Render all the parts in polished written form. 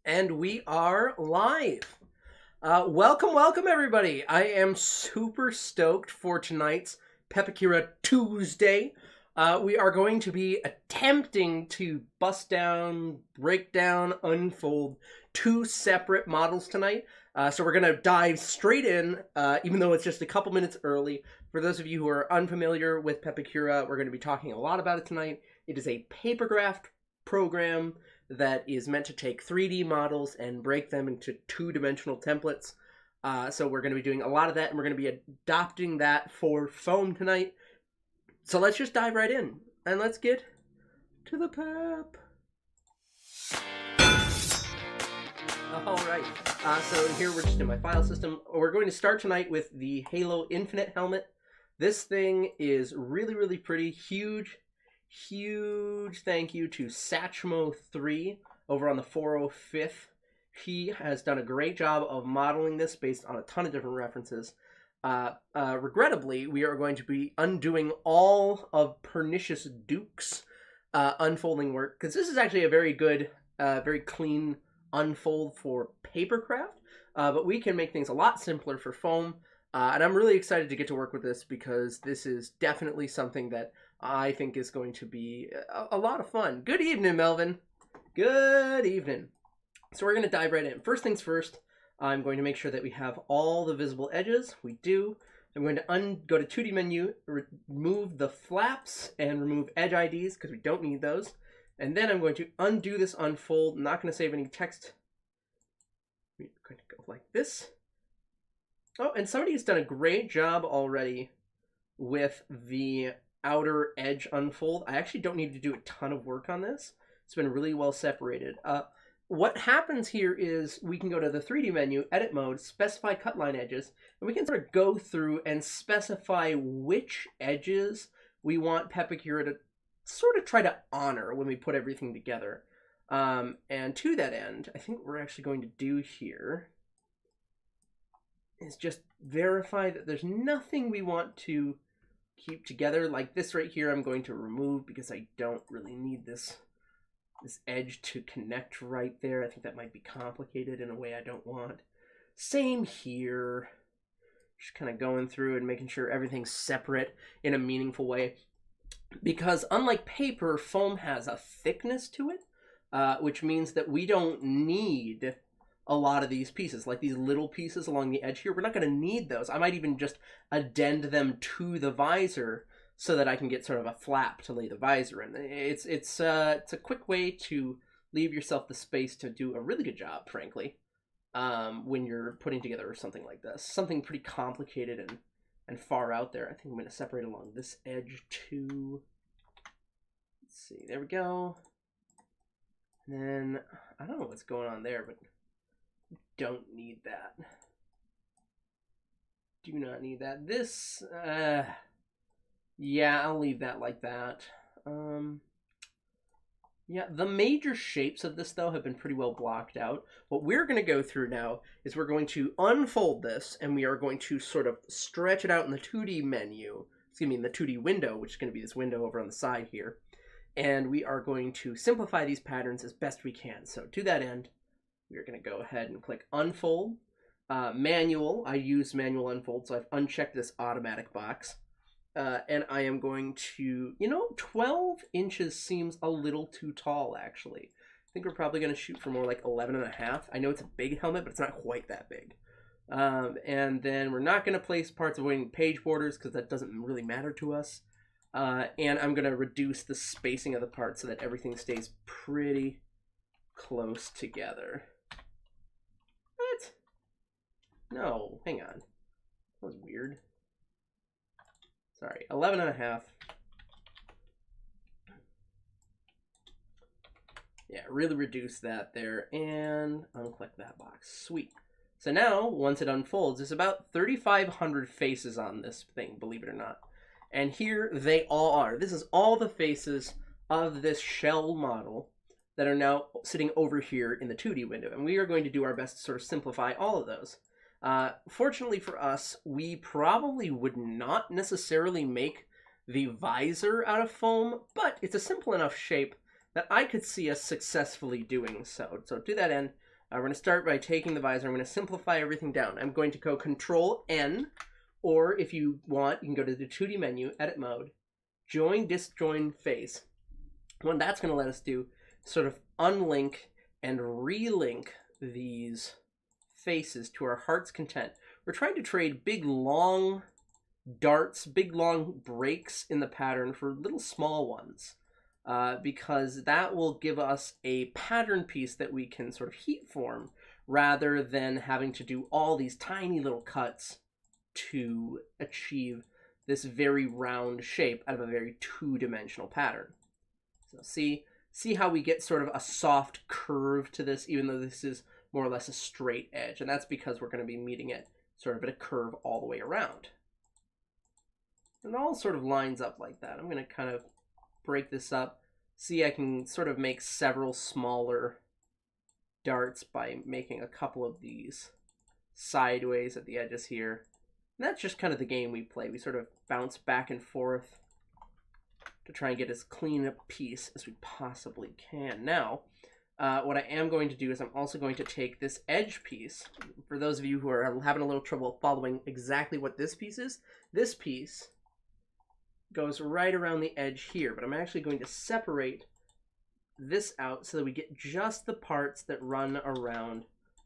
And we are live. Welcome, everybody. I am super stoked for tonight's Pepakura Tuesday. We are going to be attempting to bust down, break down, unfold two separate models tonight. So we're going to dive straight in, even though it's just a couple minutes early. For those of you who are unfamiliar with Pepakura, we're going to be talking a lot about it tonight. It is a paper-graphed program that is meant to take 3D models and break them into two-dimensional templates. So we're going to be doing a lot of that, and we're going to be adopting that for foam tonight. So let's just dive right in, and let's get to the pep. All right, so here we're just in my file system. We're going to start tonight with the Halo Infinite helmet. This thing is really, really pretty, huge thank you to Satchmo3 over on the 405th. He has done a great job of modeling this based on a ton of different references. Regrettably, we are going to be undoing all of Pernicious Duke's unfolding work, because this is actually a very good, very clean unfold for papercraft, but we can make things a lot simpler for foam, and I'm really excited to get to work with this, because this is definitely something that I think is going to be a lot of fun. Good evening, Melvin. Good evening. So we're going to dive right in. First things first, I'm going to make sure that we have all the visible edges. We do. I'm going to go to 2D menu, remove the flaps, and remove edge IDs, because we don't need those. And then I'm going to undo this unfold. I'm not going to save any text. We're going to go like this. Oh, and somebody has done a great job already with the outer edge unfold. I actually don't need to do a ton of work on this. It's been really well separated. What happens here is we can go to the 3D menu, edit mode, specify cut line edges, and we can sort of go through and specify which edges we want Pepakura to sort of try to honor when we put everything together. And to that end, I think what we're actually going to do here is just verify that there's nothing we want to keep together. Like this right here, I'm going to remove, because I don't really need this edge to connect right there. I think that might be complicated in a way I don't want. Same here. Just kind of going through and making sure everything's separate in a meaningful way. Because unlike paper, foam has a thickness to it, which means that we don't need a lot of these pieces, like these little pieces along the edge here. We're not going to need those. I might even just addend them to the visor so that I can get sort of a flap to lay the visor in. It's a quick way to leave yourself the space to do a really good job, frankly, when you're putting together something like this. Something pretty complicated and far out there. I think I'm going to separate along this edge too. Let's see, there we go. And then, I don't know what's going on there, but don't need that. Do not need that. This, yeah, I'll leave that like that. Yeah, the major shapes of this, though, have been pretty well blocked out. What we're going to go through now is we're going to unfold this, and we are going to sort of stretch it out in the 2D menu. Excuse me, in the 2D window, which is going to be this window over on the side here. And we are going to simplify these patterns as best we can. So to that end, we're going to go ahead and click Unfold. Manual, I use Manual Unfold, so I've unchecked this automatic box. And I am going to, 12 inches seems a little too tall, actually. I think we're probably going to shoot for more like 11.5. I know it's a big helmet, but it's not quite that big. And then we're not going to place parts avoiding page borders, because that doesn't really matter to us. And I'm going to reduce the spacing of the parts so that everything stays pretty close together. What? No, hang on. That was weird. Sorry, 11.5. Yeah, really reduce that there, and unclick that box. Sweet. So now, once it unfolds, there's about 3,500 faces on this thing, believe it or not. And here they all are. This is all the faces of this shell model that are now sitting over here in the 2D window. And we are going to do our best to sort of simplify all of those. Fortunately for us, we probably would not necessarily make the visor out of foam, but it's a simple enough shape that I could see us successfully doing so. So to that end, We're going to start by taking the visor. I'm going to simplify everything down. I'm going to go Control N, or if you want, you can go to the 2D menu, Edit Mode, Join Disjoin Face. What that's going to let us do is sort of unlink and relink these faces to our heart's content. We're trying to trade big, long darts, big, long breaks in the pattern for little small ones. Because that will give us a pattern piece that we can sort of heat form rather than having to do all these tiny little cuts to achieve this very round shape out of a very two-dimensional pattern. So see how we get sort of a soft curve to this, even though this is more or less a straight edge, and that's because we're going to be meeting it sort of at a curve all the way around. And it all sort of lines up like that. I'm going to kind of break this up. See, I can sort of make several smaller darts by making a couple of these sideways at the edges here. And that's just kind of the game we play. We sort of bounce back and forth to try and get as clean a piece as we possibly can. Now, what I am going to do is I'm also going to take this edge piece. For those of you who are having a little trouble following exactly what this piece is, this piece goes right around the edge here, but I'm actually going to separate this out so that we get just the parts that run around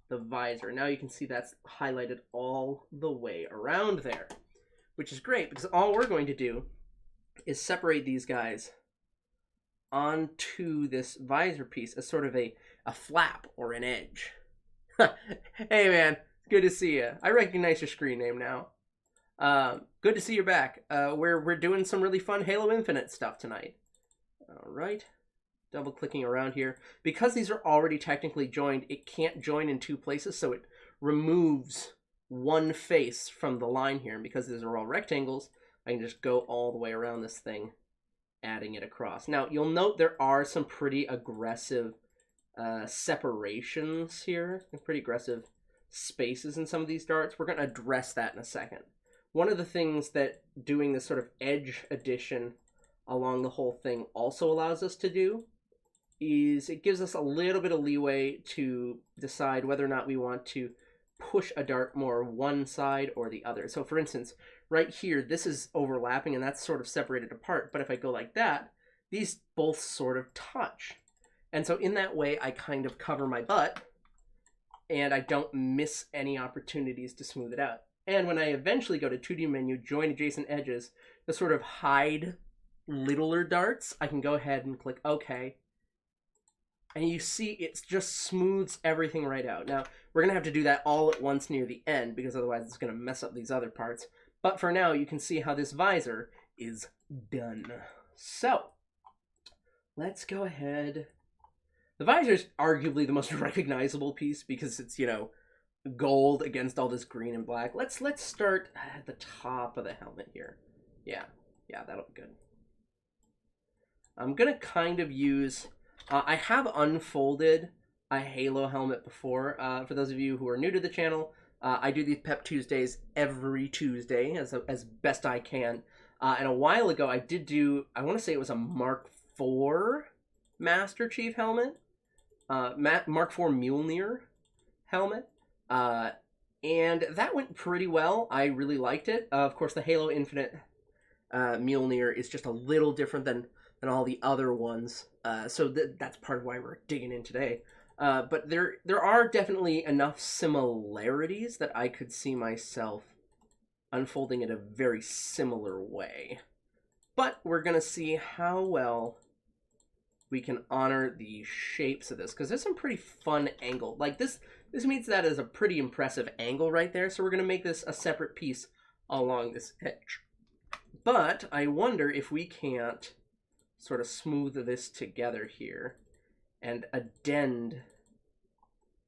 the visor. Now you can see that's highlighted all the way around there, which is great because all we're going to do is separate these guys onto this visor piece as sort of a flap or an edge. Hey man, good to see you. I recognize your screen name now. Good to see you're back. We're doing some really fun Halo Infinite stuff tonight. All right, double clicking around here. Because these are already technically joined, it can't join in two places, so it removes one face from the line here. And because these are all rectangles, I can just go all the way around this thing, adding it across. Now, you'll note there are some pretty aggressive separations here, and pretty aggressive spaces in some of these darts. We're going to address that in a second. One of the things that doing this sort of edge addition along the whole thing also allows us to do is it gives us a little bit of leeway to decide whether or not we want to push a dart more one side or the other. So for instance, right here, this is overlapping and that's sort of separated apart. But if I go like that, these both sort of touch. And so in that way, I kind of cover my butt and I don't miss any opportunities to smooth it out. And when I eventually go to 2D menu, join adjacent edges, to sort of hide littler darts, I can go ahead and click OK. And you see it just smooths everything right out. Now, we're going to have to do that all at once near the end, because otherwise it's going to mess up these other parts. But for now, you can see how this visor is done. So, let's go ahead. The visor is arguably the most recognizable piece because it's, you know, gold against all this green and black. Let's start at the top of the helmet here. Yeah, that'll be good. I'm gonna kind of use I have unfolded a Halo helmet before. For those of you who are new to the channel, I do these Pep Tuesdays every Tuesday as best I can. And a while ago I did do, I want to say it was a Mark IV Master Chief helmet, Mark IV Mjolnir helmet. And that went pretty well. I really liked it. Of course, the Halo Infinite Mjolnir is just a little different than all the other ones. So that's part of why we're digging in today. But there are definitely enough similarities that I could see myself unfolding in a very similar way. But we're going to see how well we can honor the shapes of this, because there's some pretty fun angle. Like this means that is a pretty impressive angle right there, so we're going to make this a separate piece along this edge. But I wonder if we can't sort of smooth this together here and addend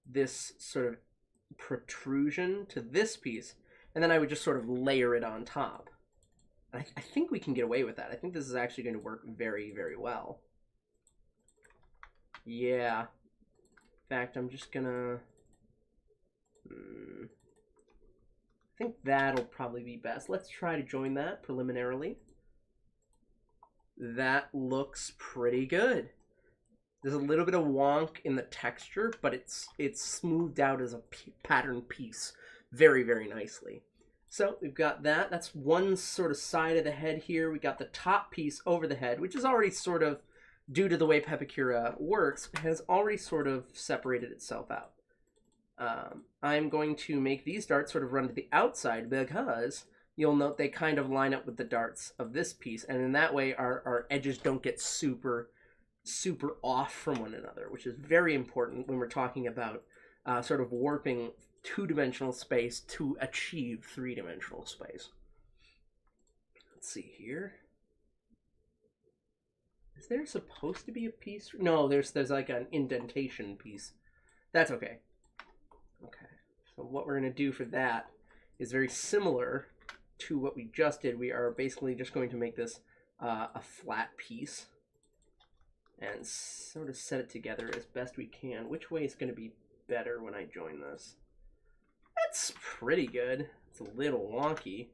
this sort of protrusion to this piece, and then I would just sort of layer it on top. I think we can get away with that. I think this is actually going to work very, very well. Yeah. In fact, I'm just gonna... I think that'll probably be best. Let's try to join that preliminarily. That looks pretty good. There's a little bit of wonk in the texture, but it's smoothed out as a pattern piece very, very nicely. So we've got that. That's one sort of side of the head here. We got the top piece over the head, which is already sort of, due to the way Pepakura works, has already sort of separated itself out. I'm going to make these darts sort of run to the outside because you'll note they kind of line up with the darts of this piece, and in that way our edges don't get super off from one another, which is very important when we're talking about sort of warping two-dimensional space to achieve three-dimensional space. Let's see here. Is there supposed to be a piece? No, there's like an indentation piece. That's okay. Okay, so what we're going to do for that is very similar to what we just did. We are basically just going to make this a flat piece and sort of set it together as best we can. Which way is going to be better when I join this? That's pretty good. It's a little wonky.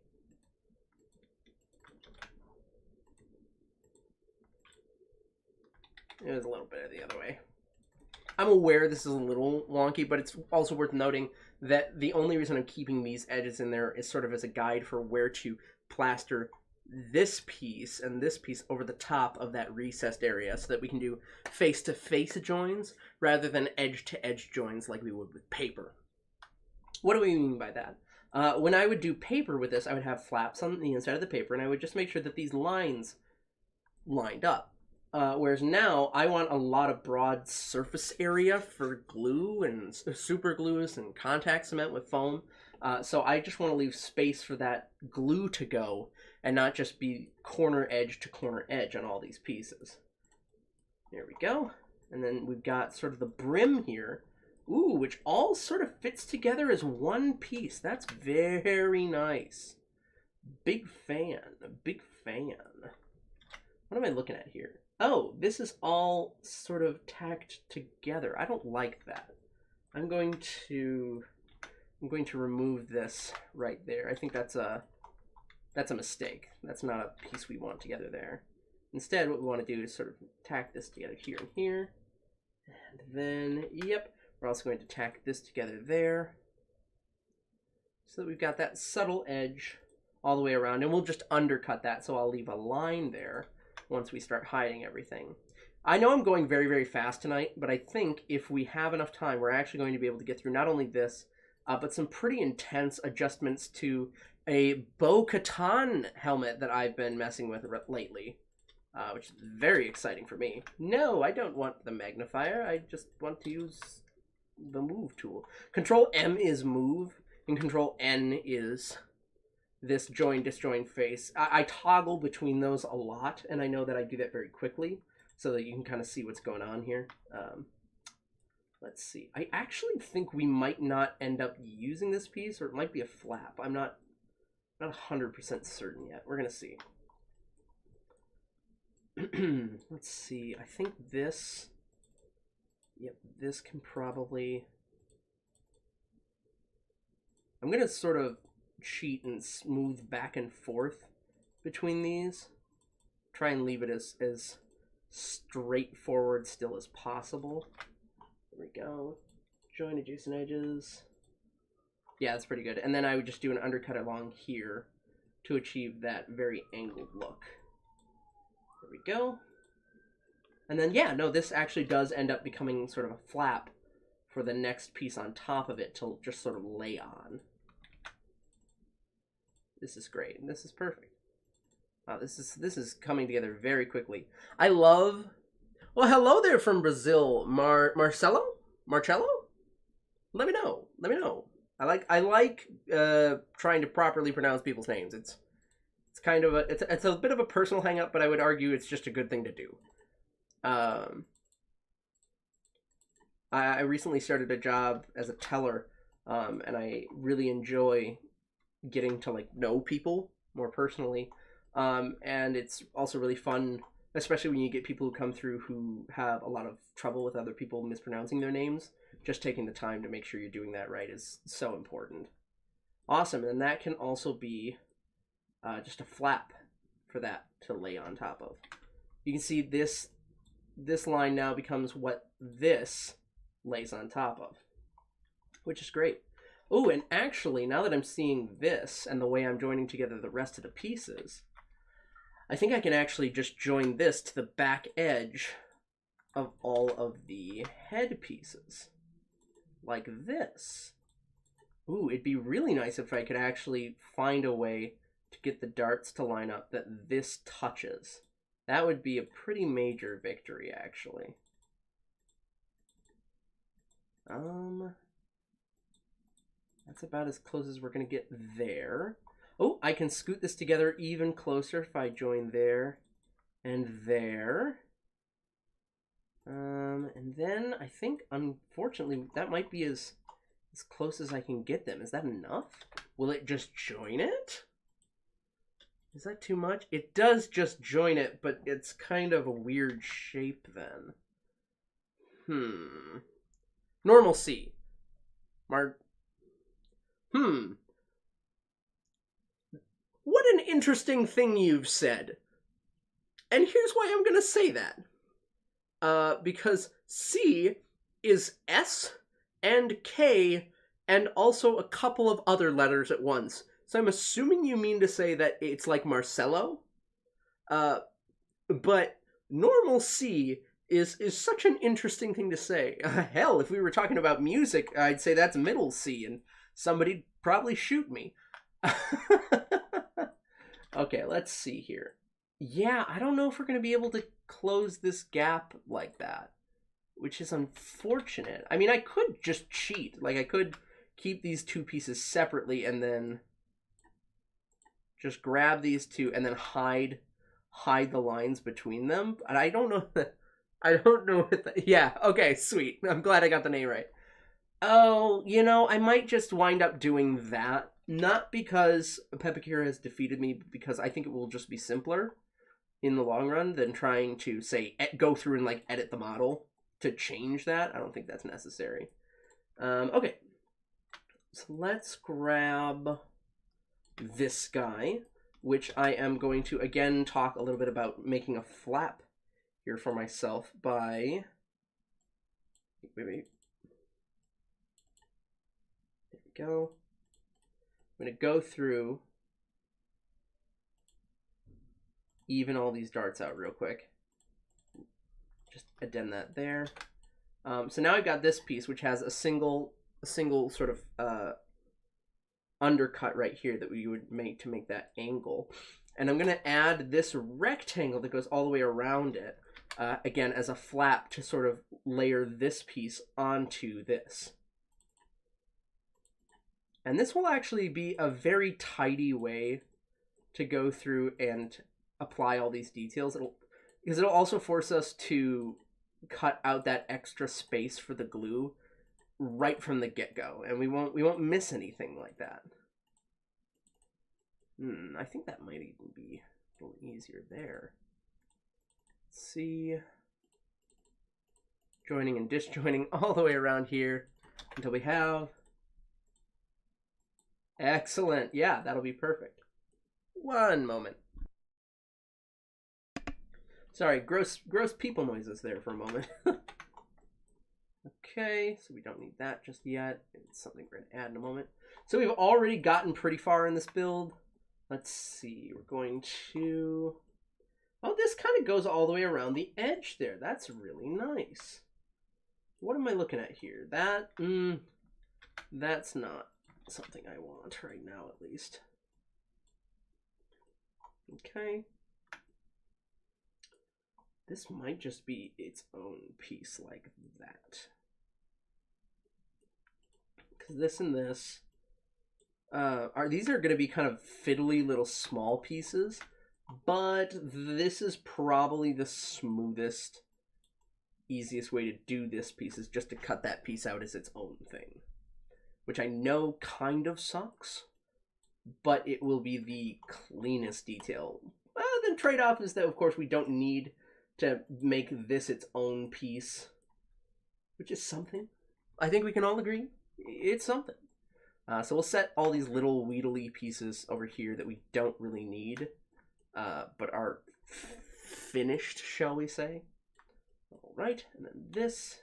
It was a little bit the other way. I'm aware this is a little wonky, but it's also worth noting that the only reason I'm keeping these edges in there is sort of as a guide for where to plaster this piece and this piece over the top of that recessed area so that we can do face-to-face joins rather than edge-to-edge joins like we would with paper. What do we mean by that? When I would do paper with this, I would have flaps on the inside of the paper, and I would just make sure that these lines lined up. Whereas now, I want a lot of broad surface area for glue and super glues and contact cement with foam. So I just want to leave space for that glue to go and not just be corner edge to corner edge on all these pieces. There we go. And then we've got sort of the brim here. Ooh, which all sort of fits together as one piece. That's very nice. Big fan. A big fan. What am I looking at here? Oh, this is all sort of tacked together. I don't like that. I'm going to remove this right there. I think that's a mistake. That's not a piece we want together there. Instead, what we want to do is sort of tack this together here and here. And then, yep, we're also going to tack this together there. So that we've got that subtle edge all the way around. And we'll just undercut that, so I'll leave a line there once we start hiding everything. I know I'm going very, very fast tonight, but I think if we have enough time, we're actually going to be able to get through not only this, but some pretty intense adjustments to a Bo Katan helmet that I've been messing with lately, which is very exciting for me. No, I don't want the magnifier. I just want to use the move tool. Control M is move, and Control N is this join, disjoin face. I toggle between those a lot, and I know that I do that very quickly so that you can kind of see what's going on here. Let's see. I actually think we might not end up using this piece, or it might be a flap. I'm not 100% certain yet. We're going to see. Let's see. I think this... Yep, this can probably... I'm going to sort of cheat and smooth back and forth between these. Try and leave it as straightforward still as possible. There we go. Join adjacent edges. Yeah, that's pretty good. And then I would just do an undercut along here to achieve that very angled look. There we go. And then, yeah, no, this actually does end up becoming sort of a flap for the next piece on top of it to just sort of lay on. This is great, and this is perfect. This is coming together very quickly. I love... Well, hello there from Brazil, Marcelo? Let me know. Let me know. I like trying to properly pronounce people's names. It's kind of it's a bit of a personal hang up, but I would argue it's just a good thing to do. I recently started a job as a teller, and I really enjoy getting to know people more personally, and it's also really fun, especially when you get people who come through who have a lot of trouble with other people mispronouncing their names. Just taking the time to make sure you're doing that right is so important. Awesome, and that can also be just a flap for that to lay on top of. You can see this this line now becomes what this lays on top of, which is great. Oh, and actually, now that I'm seeing this and the way I'm joining together the rest of the pieces, I think I can actually just join this to the back edge of all of the head pieces, like this. Ooh, it'd be really nice if I could actually find a way to get the darts to line up that this touches. That would be a pretty major victory, actually. That's about as close as we're going to get there. Oh, I can scoot this together even closer if I join there and there. And then I think, unfortunately, that might be as close as I can get them. Is that enough? Will it just join it? Is that too much? It does just join it, but it's kind of a weird shape then. Normal C. What an interesting thing you've said. And here's why I'm going to say that. Because C is S and K and also a couple of other letters at once. So I'm assuming you mean to say that it's like Marcello. But normal C is such an interesting thing to say. Hell, if we were talking about music, I'd say that's middle C, and somebody'd probably shoot me. Okay, let's see here. Yeah, I don't know if we're going to be able to close this gap like that, which is unfortunate. I mean, I could just cheat. Like, I could keep these two pieces separately and then just grab these two and then hide the lines between them. And I don't know that. Yeah, okay, sweet. I'm glad I got the name right. Oh, you know, I might just wind up doing that. Not because Pepakura has defeated me, but because I think it will just be simpler in the long run than trying to, say, go through and, like, edit the model to change that. I don't think that's necessary. Okay. So let's grab this guy, which I am going to, again, talk a little bit about making a flap here for myself by... Wait. There we go. I'm going to go through, even all these darts out real quick. Just addend that there. So now I've got this piece, which has a single sort of undercut right here that we would make to make that angle. And I'm going to add this rectangle that goes all the way around it, again, as a flap to sort of layer this piece onto this. And this will actually be a very tidy way to go through and apply all these details. Because it'll also force us to cut out that extra space for the glue right from the get-go, and we won't miss anything like that. I think that might even be a little easier there. Let's see. Joining and disjoining all the way around here until we have... Excellent. Yeah, that'll be perfect. One moment. Sorry, gross people noises there for a moment. Okay, so we don't need that just yet. It's something we're going to add in a moment. So we've already gotten pretty far in this build. Let's see. We're going to... Oh, this kind of goes all the way around the edge there. That's really nice. What am I looking at here? That's not something I want right now, at least. Okay. This might just be its own piece like that. Because this and this these are going to be kind of fiddly little small pieces, but this is probably the smoothest, easiest way to do this piece, is just to cut that piece out as its own thing. Which I know kind of sucks, but it will be the cleanest detail. The trade-off is that, of course, we don't need to make this its own piece, which is something. I think we can all agree it's something. So we'll set all these little wheedly pieces over here that we don't really need, but are finished, shall we say. right, and then this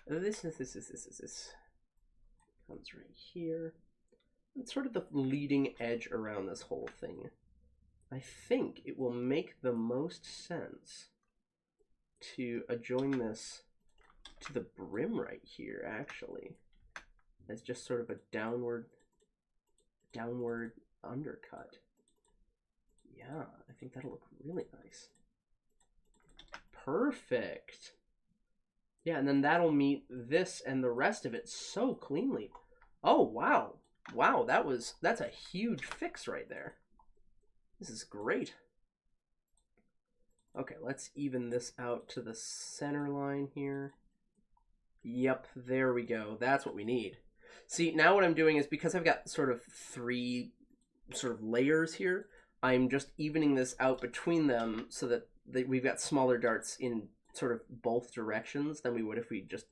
comes right here. It's sort of the leading edge around this whole thing. I think it will make the most sense to adjoin this to the brim right here, actually, as just sort of a downward undercut. Yeah, I think that'll look really nice. Perfect. Yeah, and then that'll meet this and the rest of it so cleanly. Oh, wow. Wow, that's a huge fix right there. This is great. Okay, let's even this out to the center line here. Yep, there we go. That's what we need. See, now what I'm doing is, because I've got sort of 3 sort of layers here, I'm just evening this out between them so that we've got smaller darts in sort of both directions than we would if we just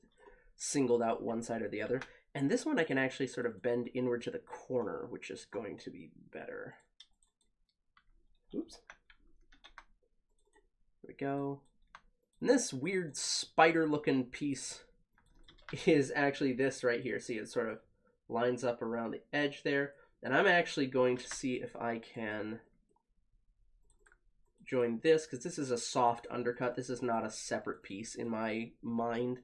singled out one side or the other. And this one I can actually sort of bend inward to the corner, which is going to be better. Oops. There we go. And this weird spider-looking piece is actually this right here. See, it sort of lines up around the edge there. And I'm actually going to see if I can join this, because this is a soft undercut. This is not a separate piece in my mind.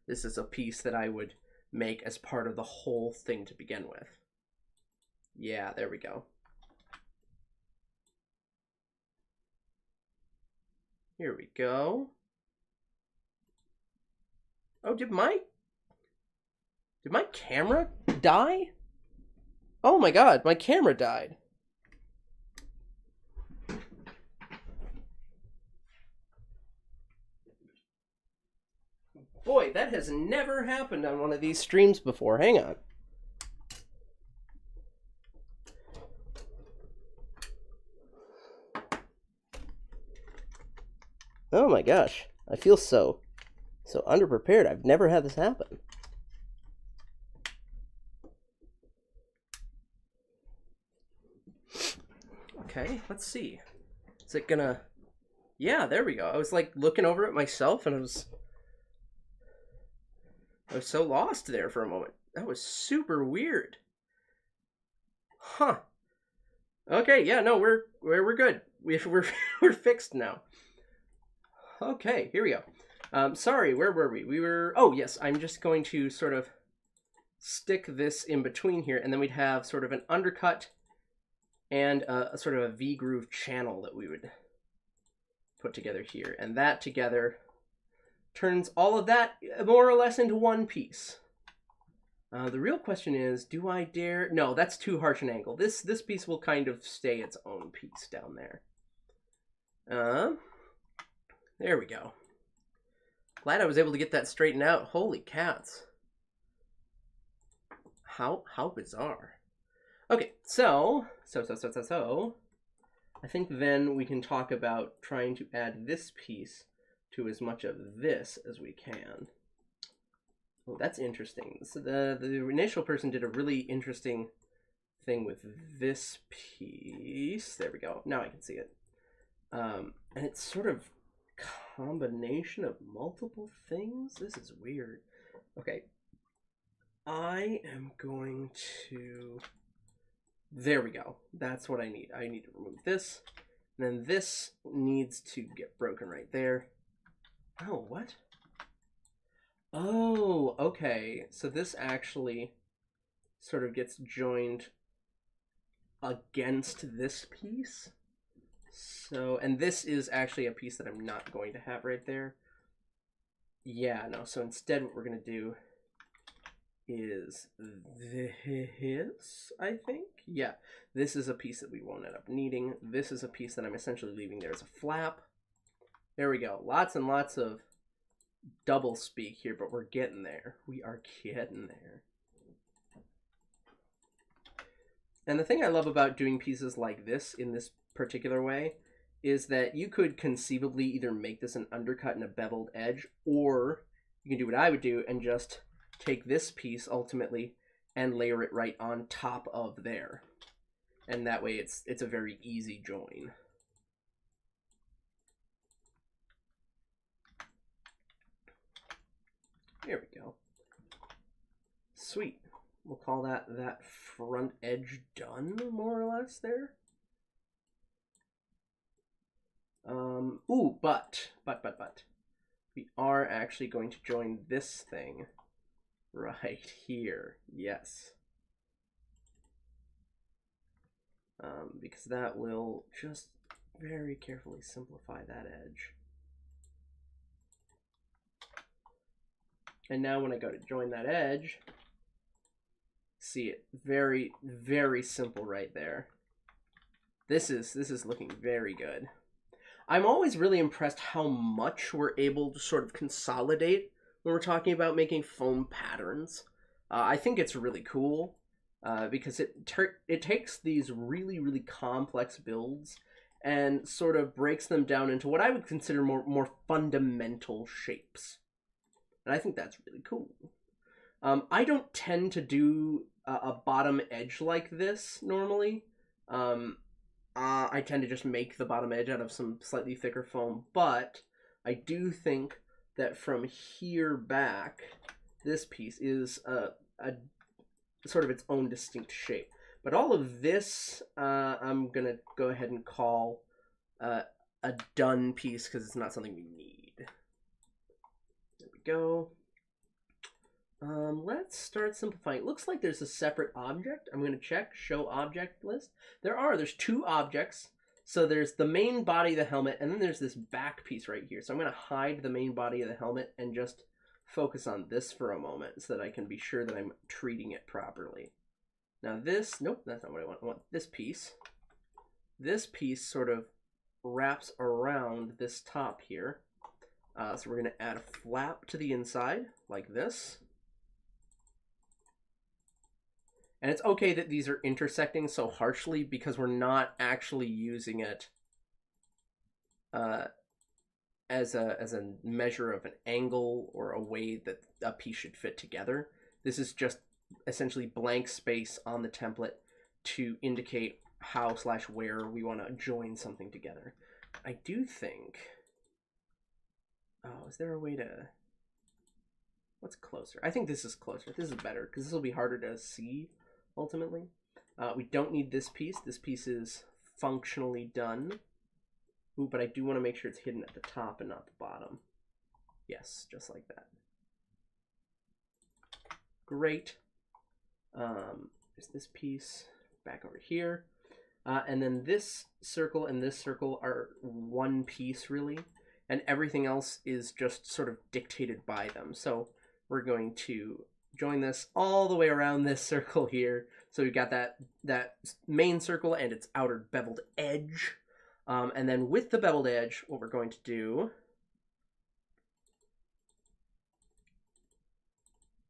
This is a piece that I would make as part of the whole thing to begin with. Yeah, there we go. Here we go. Oh, did my camera die? Oh my god, my camera died. Boy, that has never happened on one of these streams before. Hang on. Oh my gosh, I feel so underprepared. I've never had this happen. Okay, let's see. Is it gonna... Yeah, there we go. I was like looking over it myself and I was so lost there for a moment. That was super weird. Huh. Okay, yeah, no, we're good. We're fixed now. Okay, here we go. Sorry, where were we? We were... Oh, yes, I'm just going to sort of stick this in between here, and then we'd have sort of an undercut and a sort of a V-groove channel that we would put together here. And that together turns all of that more or less into one piece. The real question is, do I dare... No, that's too harsh an angle. This piece will kind of stay its own piece down there. There we go. Glad I was able to get that straightened out. Holy cats. How bizarre. Okay, so I think then we can talk about trying to add this piece to as much of this as we can. Oh, that's interesting. So the initial person did a really interesting thing with this piece. There we go. Now I can see it. And it's sort of combination of multiple things. This is weird. Okay. I am going to... There we go. That's what I need. I need to remove this. And then this needs to get broken right there. Oh, what? Oh, okay. So this actually sort of gets joined against this piece. So, and this is actually a piece that I'm not going to have right there. Yeah, no. So instead what we're going to do is this, I think. Yeah, this is a piece that we won't end up needing. This is a piece that I'm essentially leaving there as a flap. There we go. Lots and lots of double speak here, but we're getting there. We are getting there. And the thing I love about doing pieces like this in this particular way is that you could conceivably either make this an undercut and a beveled edge, or you can do what I would do and just take this piece ultimately and layer it right on top of there. And that way it's a very easy join. There we go. Sweet. We'll call that front edge done, more or less there. Ooh, but. We are actually going to join this thing right here. Yes. Because that will just very carefully simplify that edge. And now when I go to join that edge, see it very, very simple right there. This is looking very good. I'm always really impressed how much we're able to sort of consolidate when we're talking about making foam patterns. I think it's really cool because it takes these really, really complex builds and sort of breaks them down into what I would consider more fundamental shapes. And I think that's really cool. I don't tend to do a bottom edge like this normally. I tend to just make the bottom edge out of some slightly thicker foam, but I do think that from here back, this piece is a sort of its own distinct shape. But all of this, I'm going to go ahead and call a done piece because it's not something we need. There we go. Let's start simplifying. It looks like there's a separate object. I'm going to check show object list. There's two objects. So there's the main body of the helmet, and then there's this back piece right here. So I'm going to hide the main body of the helmet and just focus on this for a moment so that I can be sure that I'm treating it properly. Now this, nope, that's not what I want. I want this piece. This piece sort of wraps around this top here. So we're going to add a flap to the inside like this. And it's okay that these are intersecting so harshly because we're not actually using it as a measure of an angle or a way that a piece should fit together. This is just essentially blank space on the template to indicate how/where we want to join something together. I do think... Oh, is there a way to... What's closer? I think this is closer. This is better because this will be harder to see ultimately. We don't need this piece. This piece is functionally done. Ooh, but I do want to make sure it's hidden at the top and not the bottom. Yes, just like that. Great. There's this piece back over here. And then this circle and this circle are one piece really. And everything else is just sort of dictated by them. So we're going to join this all the way around this circle here. So we've got that main circle and its outer beveled edge. And then with the beveled edge, what we're going to do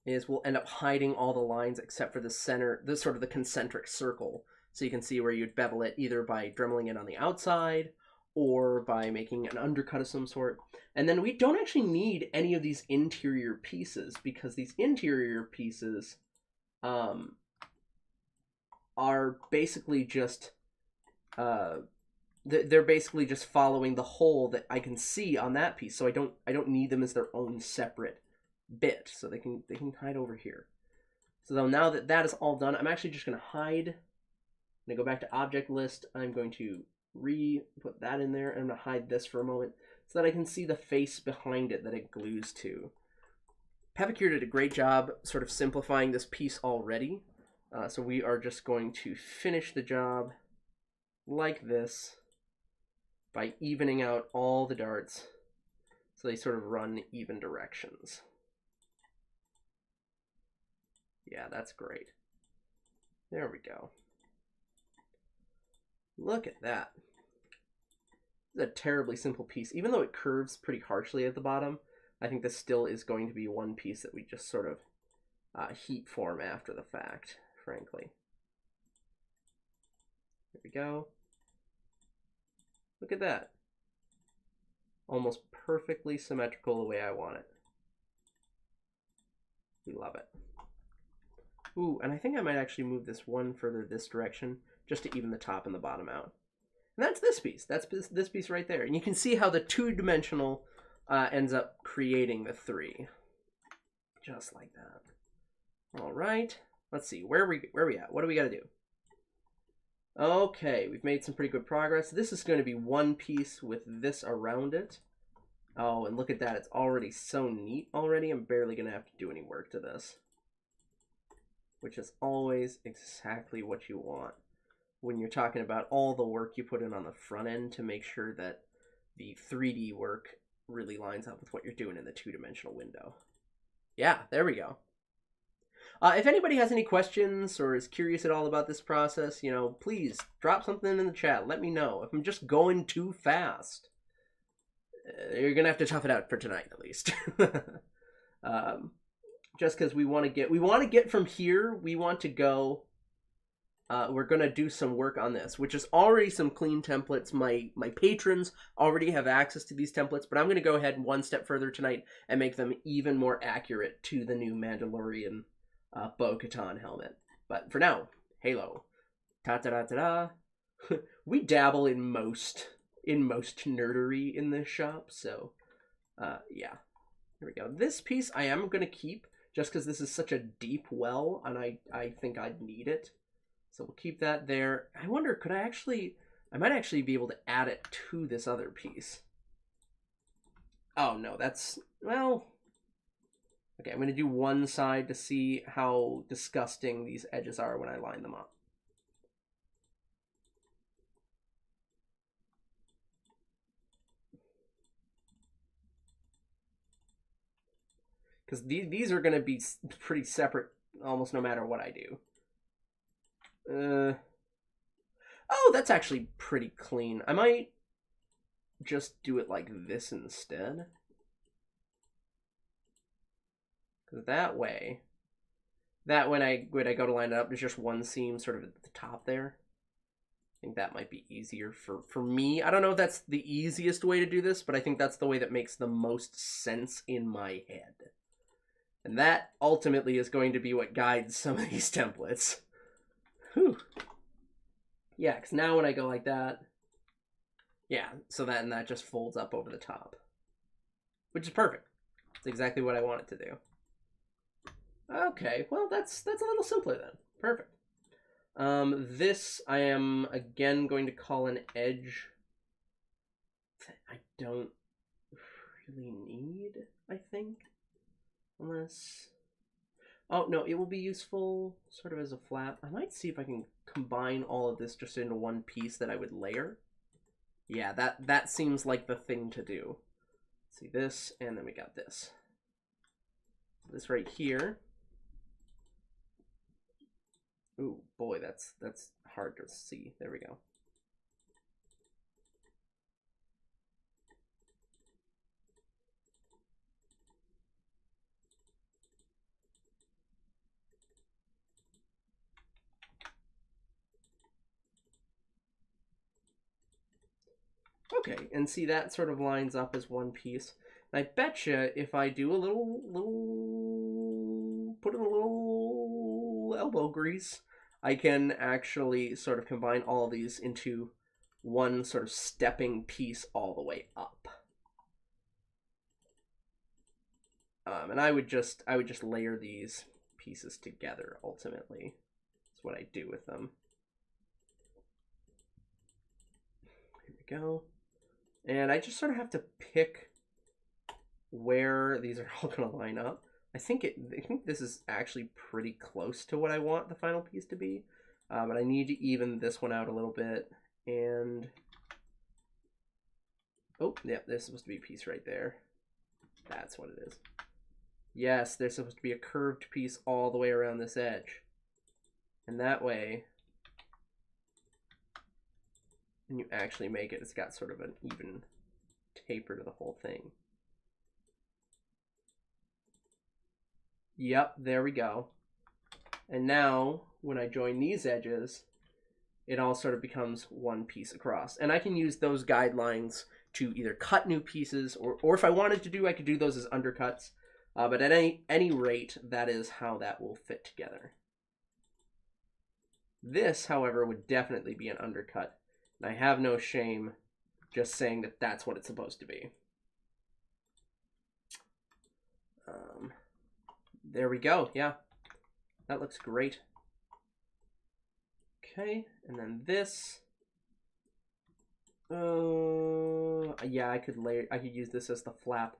is we'll end up hiding all the lines except for the center, the sort of the concentric circle. So you can see where you'd bevel it either by dremeling it on the outside or by making an undercut of some sort. And then we don't actually need any of these interior pieces because these interior pieces are basically just, they're basically just following the hole that I can see on that piece. So I don't need them as their own separate bit. So they can hide over here. So now that that is all done, I'm actually just going to hide. I'm going to go back to object list. I'm going to put that in there, and I'm going to hide this for a moment so that I can see the face behind it that it glues to. Pepakura did a great job sort of simplifying this piece already. So we are just going to finish the job like this by evening out all the darts so they sort of run even directions. Yeah, that's great. There we go. Look at that. This is a terribly simple piece. Even though it curves pretty harshly at the bottom, I think this still is going to be one piece that we just sort of heat form after the fact, frankly. There we go. Look at that. Almost perfectly symmetrical the way I want it. We love it. Ooh, and I think I might actually move this one further this direction just to even the top and the bottom out. And that's this piece. That's this piece right there. And you can see how the two-dimensional ends up creating the three. Just like that. All right. Let's see. Where are we at? What do we got to do? Okay, we've made some pretty good progress. This is going to be one piece with this around it. Oh, and look at that. It's already so neat already. I'm barely going to have to do any work to this. Which is always exactly what you want when you're talking about all the work you put in on the front end to make sure that the 3D work really lines up with what you're doing in the two-dimensional window. Yeah, there we go. If anybody has any questions or is curious at all about this process, you know, please drop something in the chat. Let me know. If I'm just going too fast, you're going to have to tough it out for tonight, at least. Just because we want to get from here, we want to go, we're going to do some work on this, which is already some clean templates. My patrons already have access to these templates, but I'm going to go ahead one step further tonight and make them even more accurate to the new Mandalorian Bo Katan helmet. But for now, Halo. Ta-ta-da-ta-da. We dabble in most nerdery in this shop, so yeah. Here we go. This piece I am going to keep just because this is such a deep well, and I think I'd need it. So we'll keep that there. I wonder, I might actually be able to add it to this other piece. Oh, no, that's, well, okay, I'm going to do one side to see how disgusting these edges are when I line them up. Because these are going to be pretty separate almost no matter what I do. Oh, that's actually pretty clean. I might just do it like this instead. Because that way when I go to line it up, there's just one seam sort of at the top there. I think that might be easier for me. I don't know if that's the easiest way to do this, but I think that's the way that makes the most sense in my head. And that ultimately is going to be what guides some of these templates. Whew. Yeah, because now when I go like that, yeah, so that just folds up over the top. Which is perfect. It's exactly what I want it to do. Okay, well that's a little simpler then. Perfect. This I am again going to call an edge that I don't really need, I think. Unless, oh no, it will be useful sort of as a flap. I might see if I can combine all of this just into one piece that I would layer. Yeah, that seems like the thing to do. Let's see this, and then we got this. This right here. Ooh, boy, that's hard to see. There we go. Okay, and see that sort of lines up as one piece. And I betcha if I do a put in a little elbow grease, I can actually sort of combine all of these into one sort of stepping piece all the way up. And I would just layer these pieces together ultimately. That's what I do with them. Here we go. And I just sort of have to pick where these are all going to line up. I think this is actually pretty close to what I want the final piece to be. But I need to even this one out a little bit. And, oh, yeah, there's supposed to be a piece right there. That's what it is. Yes, there's supposed to be a curved piece all the way around this edge. And that way, when you actually make it, it's got sort of an even taper to the whole thing. Yep, there we go. And now, when I join these edges, it all sort of becomes one piece across. And I can use those guidelines to either cut new pieces, or if I wanted to do, I could do those as undercuts. But at any rate, that is how that will fit together. This, however, would definitely be an undercut. And I have no shame just saying that that's what it's supposed to be. There we go. Yeah, that looks great. Okay, and then this. Yeah, I could use this as the flap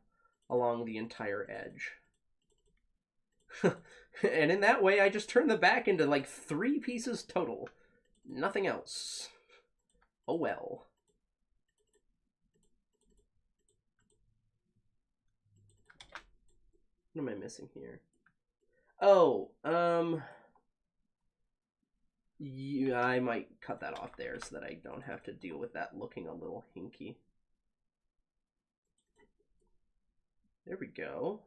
along the entire edge. And in that way, I just turn the back into like 3 pieces total. Nothing else. Oh well. What am I missing here? Oh, yeah, I might cut that off there so that I don't have to deal with that looking a little hinky. There we go.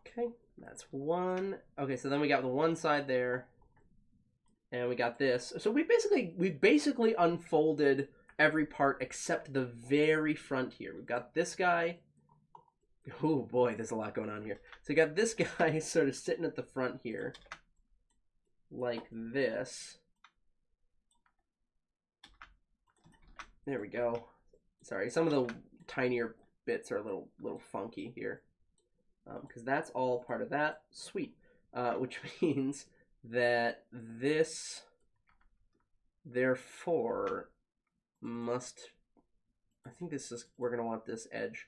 Okay, that's one. Okay, so then we got the one side there, and we got this. So we basically unfolded every part except the very front here. We've got this guy. Oh boy, there's a lot going on here. So we got this guy sort of sitting at the front here, like this. There we go. Sorry, some of the tinier bits are a little funky here. Because that's all part of that. Sweet. Which means that this, therefore, must... I think this is... We're going to want this edge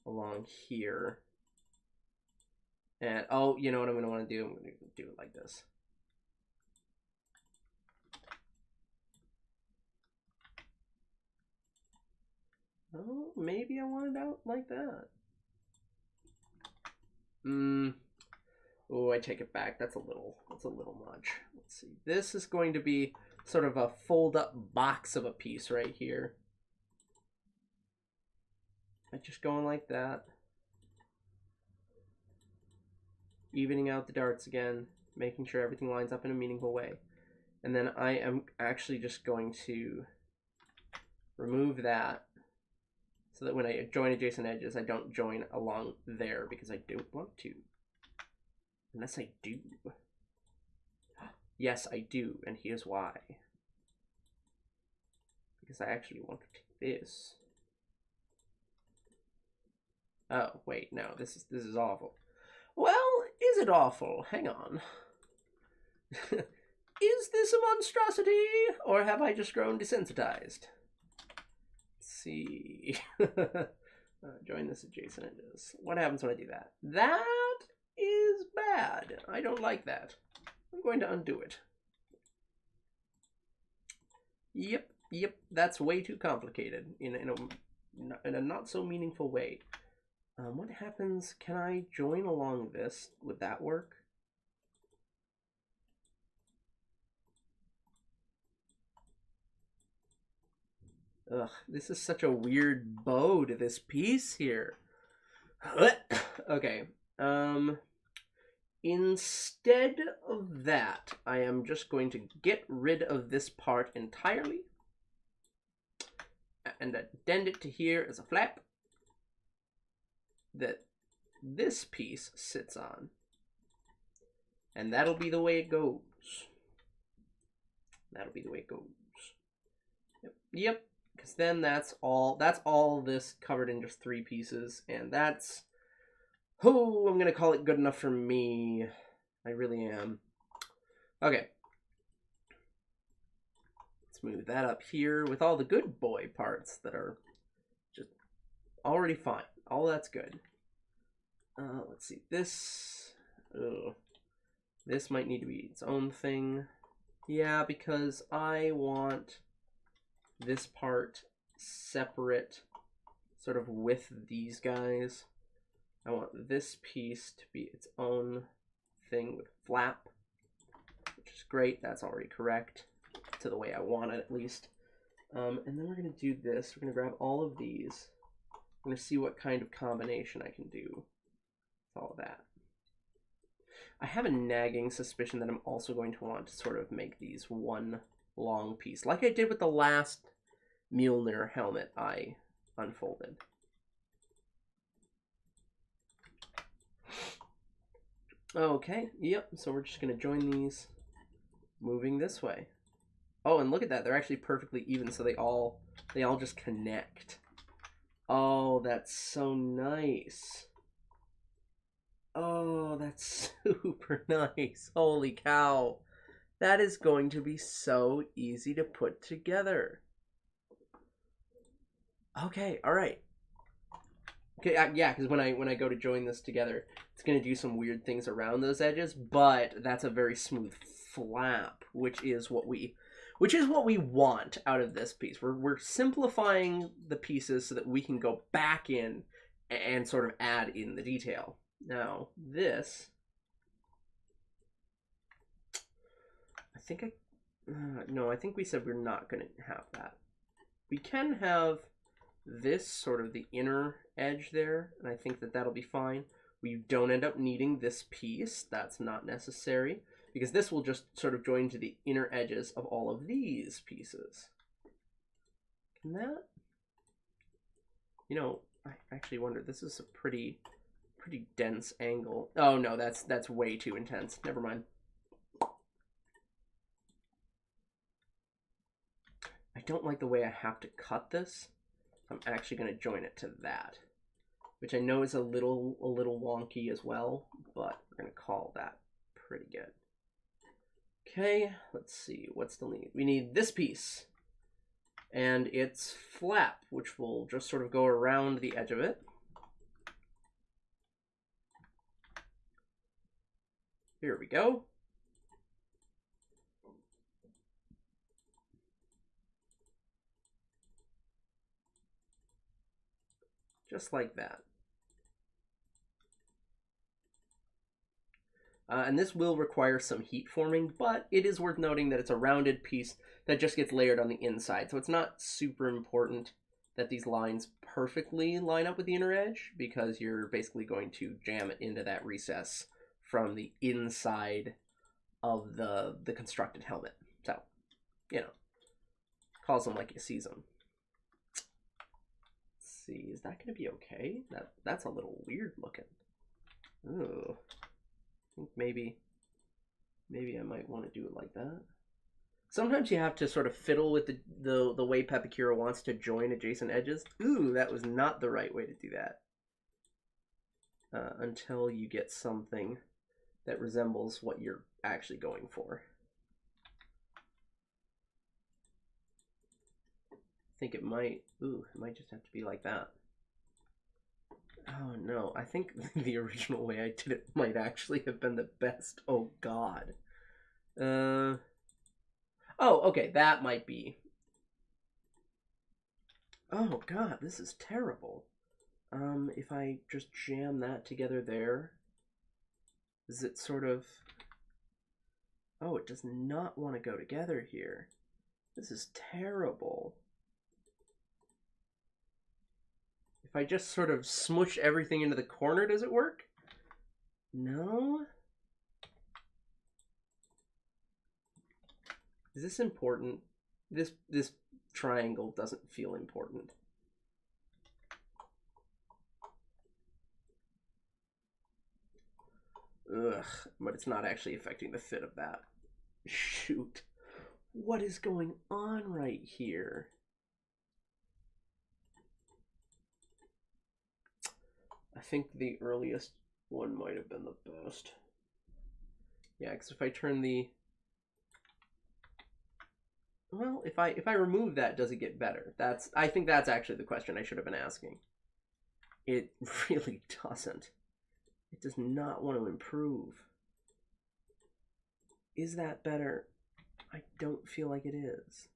along here. And, oh, you know what I'm going to want to do? I'm going to do it like this. Oh, maybe I want it out like that. Oh, I take it back. That's a little much. Let's see. This is going to be sort of a fold-up box of a piece right here. I'm just going like that. Evening out the darts again, making sure everything lines up in a meaningful way. And then I am actually just going to remove that so that when I join adjacent edges, I don't join along there because I don't want to. Unless I do. Yes, I do, and here's why. Because I actually want to take this. Oh, wait, no, this is awful. Well, is it awful? Hang on. Is this a monstrosity, or have I just grown desensitized? Let's see. Join this adjacent edges. What happens when I do that? That is bad. I don't like that. I'm going to undo it. Yep, that's way too complicated in a not so meaningful way. What happens? Can I join along this? Would that work? Ugh, this is such a weird bow to this piece here. Okay, instead of that, I am just going to get rid of this part entirely and addend it to here as a flap that this piece sits on. And that'll be the way it goes. That'll be the way it goes. Yep. Because then that's all this covered in just 3 pieces, and that's, oh, I'm gonna call it good enough for me. I really am. Okay. Let's move that up here with all the good boy parts that are just already fine. All that's good. Let's see. This might need to be its own thing. Yeah, because I want this part separate sort of with these guys. I want this piece to be its own thing with flap, which is great. That's already correct to the way I want it, at least. And then we're going to do this. We're going to grab all of these. I'm going to see what kind of combination I can do with all of that. I have a nagging suspicion that I'm also going to want to sort of make these one long piece, like I did with the last Mjolnir helmet I unfolded. Okay, yep, so we're just going to join these, moving this way. Oh, and look at that, they're actually perfectly even, so they all just connect. Oh, that's so nice. Oh, that's super nice. Holy cow. That is going to be so easy to put together. Okay, all right. Okay, yeah, because when I go to join this together, it's gonna do some weird things around those edges, but that's a very smooth flap, which is what we want out of this piece. We're simplifying the pieces so that we can go back in and sort of add in the detail. Now this, I think no, I think we said we're not gonna have that. We can have this sort of the inner edge there, and I think that that'll be fine. We don't end up needing this piece. That's not necessary, because this will just sort of join to the inner edges of all of these pieces. Can that? You know, I actually wonder, this is a pretty dense angle. Oh no, that's way too intense. Never mind. I don't like the way I have to cut this. I'm actually going to join it to that, which I know is a little wonky as well, but we're going to call that pretty good. Okay, let's see, what still need? We need this piece, and its flap, which will just sort of go around the edge of it. Here we go. Just like that. And this will require some heat forming, but it is worth noting that it's a rounded piece that just gets layered on the inside. So it's not super important that these lines perfectly line up with the inner edge, because you're basically going to jam it into that recess from the inside of the constructed helmet. So, you know, calls them like you sees them. Let's see, is that going to be okay? That's a little weird looking. Ooh. I think maybe I might want to do it like that. Sometimes you have to sort of fiddle with the way Pepakura wants to join adjacent edges. Ooh, that was not the right way to do that. Until you get something that resembles what you're actually going for. I think it might just have to be like that. Oh no, I think the original way I did it might actually have been the best. Oh god. Oh, okay, that might be. Oh god, this is terrible. If I just jam that together there, is it sort of... Oh, it does not want to go together here. This is terrible. If I just sort of smoosh everything into the corner, does it work? No? Is this important? This triangle doesn't feel important. Ugh, but it's not actually affecting the fit of that. Shoot. What is going on right here? I think the earliest one might have been the best. Yeah, because if I turn the... Well, if I remove that, does it get better? I think that's actually the question I should have been asking. It really doesn't. It does not want to improve. Is that better? I don't feel like it is.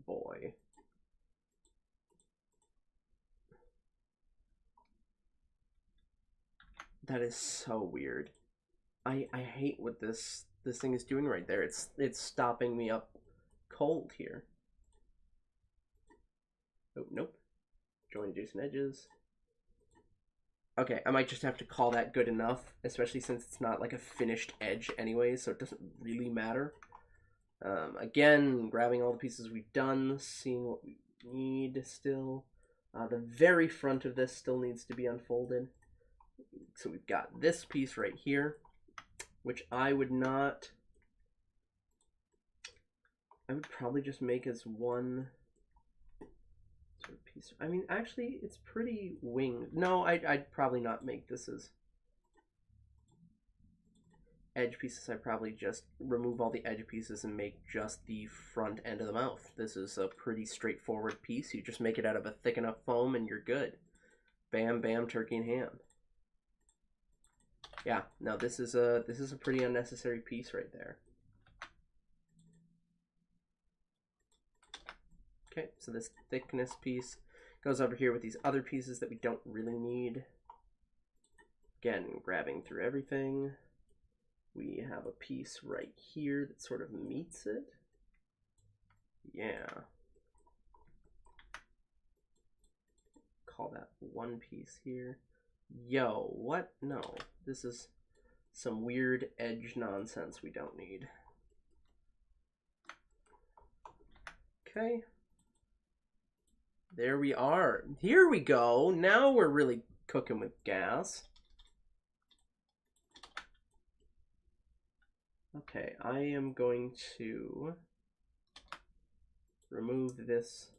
Boy. That is so weird. I hate what this thing is doing right there. It's stopping me up cold here. Oh, nope. Join adjacent edges. Okay, I might just have to call that good enough, especially since it's not like a finished edge anyway, so it doesn't really matter. Again, grabbing all the pieces we've done, seeing what we need still. The very front of this still needs to be unfolded. So we've got this piece right here, which I would probably just make as one sort of piece. I mean, actually, it's pretty winged. No, I'd probably not make this as edge pieces. I'd probably just remove all the edge pieces and make just the front end of the mouth. This is a pretty straightforward piece. You just make it out of a thick enough foam and you're good. Bam, bam, turkey and ham. Yeah, no, this is a pretty unnecessary piece right there. Okay, so this thickness piece goes over here with these other pieces that we don't really need. Again, grabbing through everything. We have a piece right here that sort of meets it. Yeah. Call that one piece here. Yo, what? No, this is some weird edge nonsense we don't need. Okay. There we are. Here we go. Now we're really cooking with gas. Okay, I am going to remove this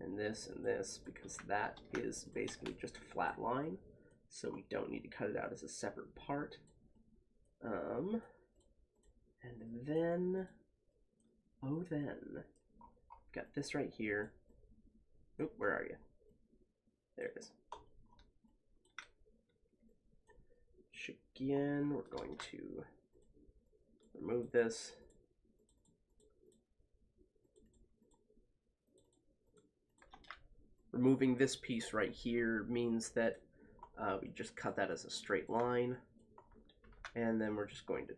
and this and this because that is basically just a flat line, so we don't need to cut it out as a separate part. And then, got this right here. Oh, where are you? There it is. Again, we're going to remove this. Removing this piece right here means that we just cut that as a straight line. And then we're just going to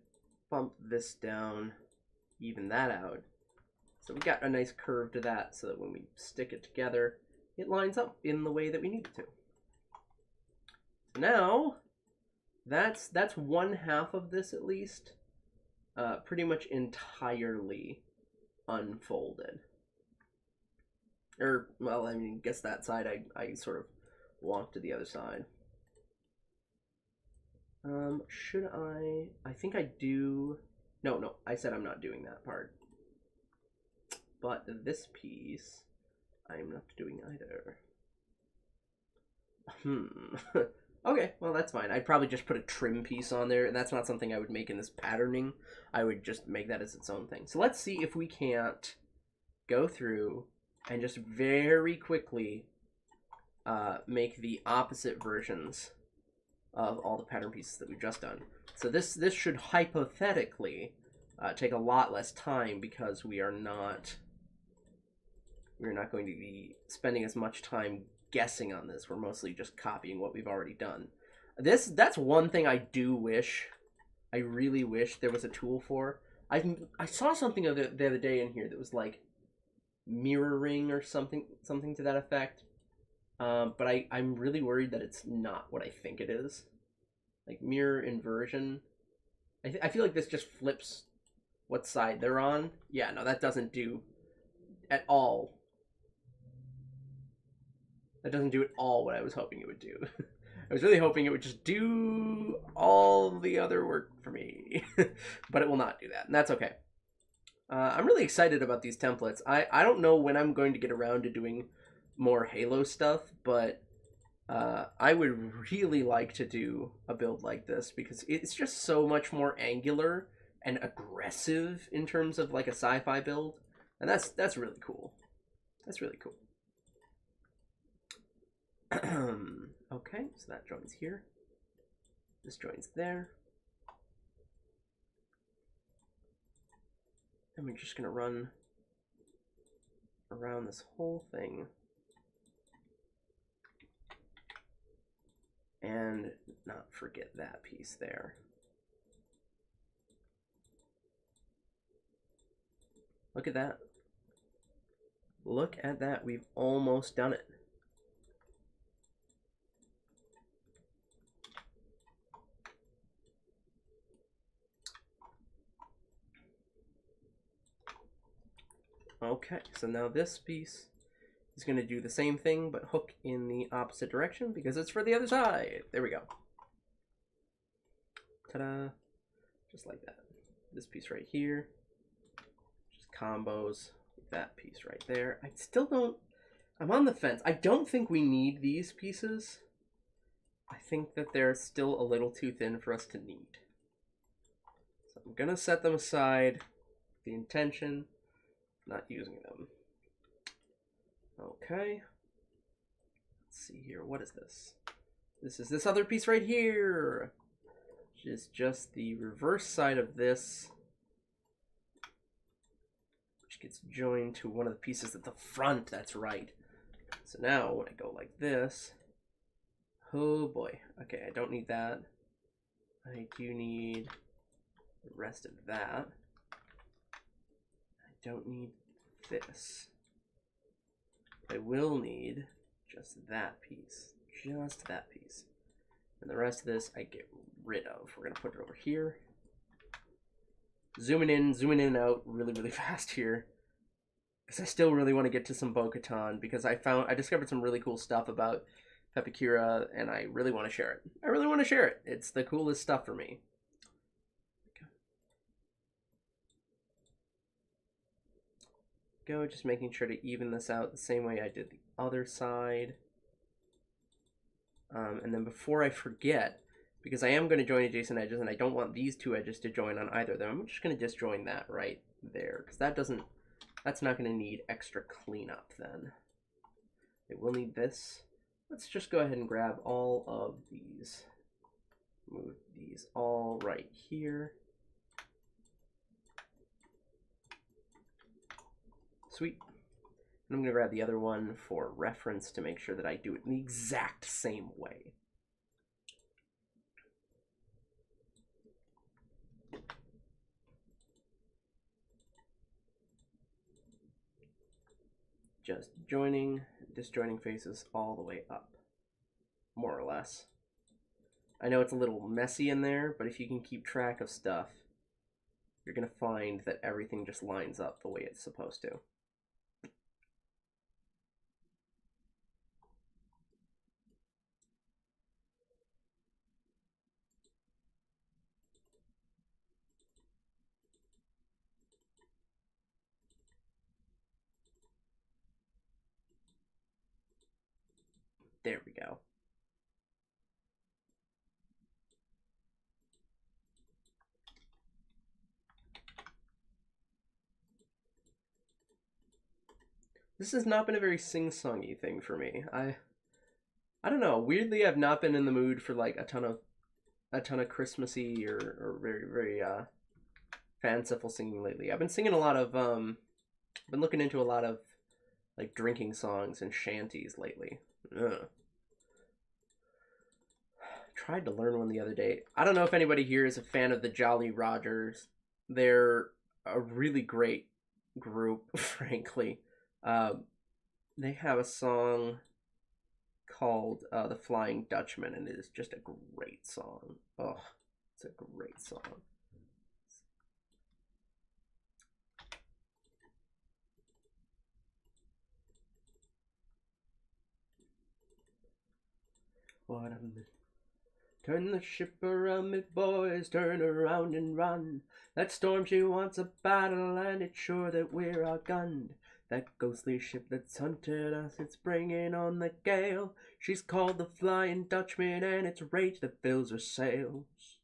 bump this down, even that out. So we got a nice curve to that so that when we stick it together, it lines up in the way that we need it to. So now, that's one half of this at least, pretty much entirely unfolded. Or, well, I mean, I guess that side I sort of walked to the other side. Should I think I do, no, I said I'm not doing that part. But this piece, I'm not doing either. Okay, well that's fine. I'd probably just put a trim piece on there, and that's not something I would make in this patterning. I would just make that as its own thing. So let's see if we can't go through and just very quickly make the opposite versions of all the pattern pieces that we've just done. So this should hypothetically take a lot less time because we're not going to be spending as much time guessing on this. We're mostly just copying what we've already done. That's one thing I do wish, I really wish there was a tool for. I saw something the other day in here that was like mirroring or something to that effect. But I'm really worried that it's not what I think it is. Like mirror inversion. I feel like this just flips what side they're on. Yeah, no, that doesn't do at all. That doesn't do at all what I was hoping it would do. I was really hoping it would just do all the other work for me. But it will not do that, and that's okay. I'm really excited about these templates. I don't know when I'm going to get around to doing more Halo stuff, but I would really like to do a build like this because it's just so much more angular and aggressive in terms of like a sci-fi build, and that's really cool. That's really cool. Okay, so that joins here. This joins there. And we're just gonna run around this whole thing. And not forget that piece there. Look at that. Look at that. We've almost done it. Okay, so now this piece is going to do the same thing, but hook in the opposite direction because it's for the other side. There we go. Ta-da. Just like that. This piece right here. Just combos with that piece right there. I still don't... I'm on the fence. I don't think we need these pieces. I think that they're still a little too thin for us to need. So I'm going to set them aside with the intention of not using them. Okay. Let's see here. What is this? This is this other piece right here. Which is just the reverse side of this. Which gets joined to one of the pieces at the front. That's right. So now when I go like this. Oh boy. Okay, I don't need that. I do need the rest of that. I don't need this. I will need just that piece. Just that piece. And the rest of this I get rid of. We're going to put it over here. Zooming in and out really, really fast here. Because I still really want to get to some Bo Katan. Because I discovered some really cool stuff about Pepakura. And I really want to share it. I really want to share it. It's the coolest stuff for me. Go, just making sure to even this out the same way I did the other side. And then before I forget, because I am going to join adjacent edges and I don't want these two edges to join on either of them, I'm just going to disjoin that right there, because that's not going to need extra cleanup then. It will need this. Let's just go ahead and grab all of these. Move these all right here. Sweet. And I'm going to grab the other one for reference to make sure that I do it in the exact same way. Just joining, disjoining faces all the way up, more or less. I know it's a little messy in there, but if you can keep track of stuff, you're going to find that everything just lines up the way it's supposed to. There we go. This has not been a very sing-songy thing for me. I don't know. Weirdly, I've not been in the mood for like a ton of Christmassy or very, very fanciful singing lately. I've been singing a lot of been looking into a lot of like drinking songs and shanties lately. Ugh. Tried to learn one the other day. I don't know if anybody here is a fan of the Jolly Rogers. They're a really great group, frankly. They have a song called The Flying Dutchman, and it is just a great song. Oh, it's a great song. What a... Turn the ship around me, boys, turn around and run. That storm, she wants a battle, and it's sure that we're outgunned. That ghostly ship that's hunted us, it's bringing on the gale. She's called the Flying Dutchman, and it's rage that fills her sails.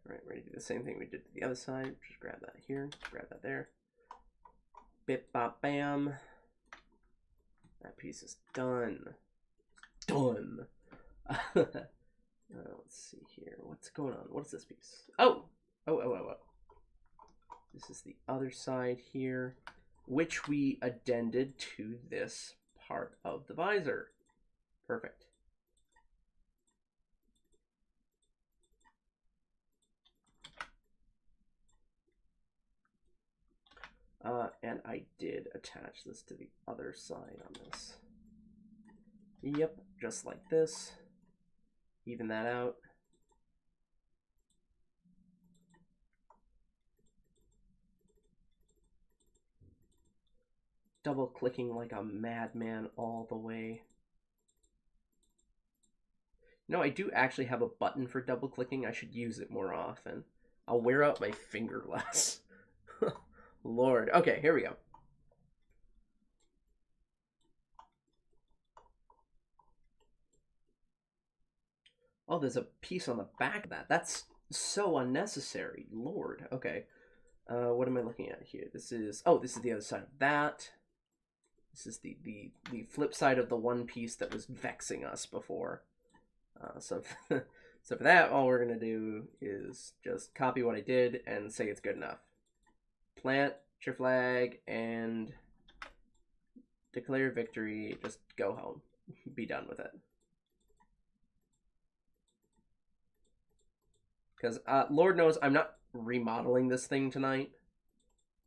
Alright, ready to do the same thing we did to the other side. Just grab that here, grab that there. Bip bop bam. That piece is done. Done. Let's see here. What's going on? What is this piece? Oh! Oh. This is the other side here, which we addended to this part of the visor. Perfect. And I did attach this to the other side on this. Yep, just like this. Even that out. Double clicking like a madman all the way. No, I do actually have a button for double clicking. I should use it more often. I'll wear out my finger less. Lord. Okay, here we go. Oh, there's a piece on the back of that. That's so unnecessary. Lord. Okay. What am I looking at here? This is... Oh, this is the other side of that. This is the flip side of the one piece that was vexing us before. So for that, all we're going to do is just copy what I did and say it's good enough. Plant your flag and declare victory. Just go home. Be done with it. Because Lord knows I'm not remodeling this thing tonight.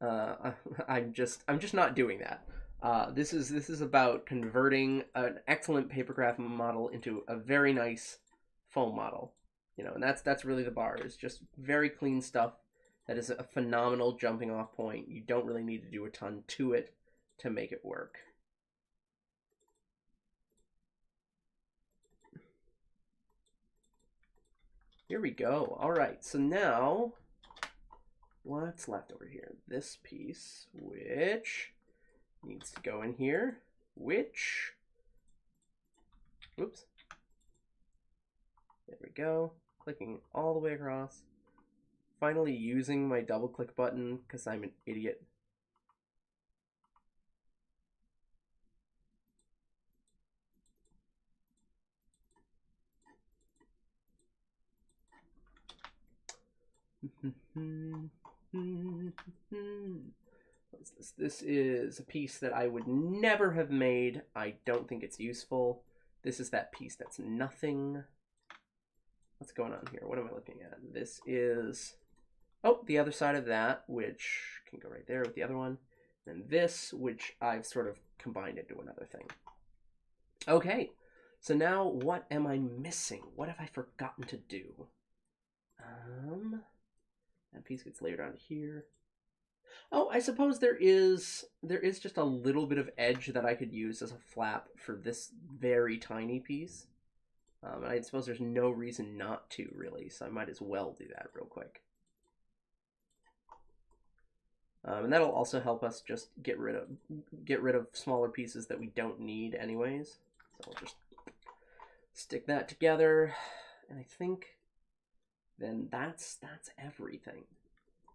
I'm just not doing that. This is about converting an excellent papercraft model into a very nice foam model. You know, and that's really the bar. It's just very clean stuff that is a phenomenal jumping off point. You don't really need to do a ton to it to make it work. Here we go. All right, so now what's left over here? This piece, which needs to go in here, which, oops, there we go, clicking all the way across, finally using my double click button because I'm an idiot. What is this? This is a piece that I would never have made. I don't think it's useful. This is that piece that's nothing. What's going on here? What am I looking at? This is, oh, the other side of that, which can go right there with the other one. And this, which I've sort of combined into another thing. Okay, so now what am I missing? What have I forgotten to do? That piece gets layered on here. Oh, I suppose there is just a little bit of edge that I could use as a flap for this very tiny piece. And I suppose there's no reason not to, really, so I might as well do that real quick. And that'll also help us just get rid of smaller pieces that we don't need anyways. So we'll just stick that together, and I think then that's everything.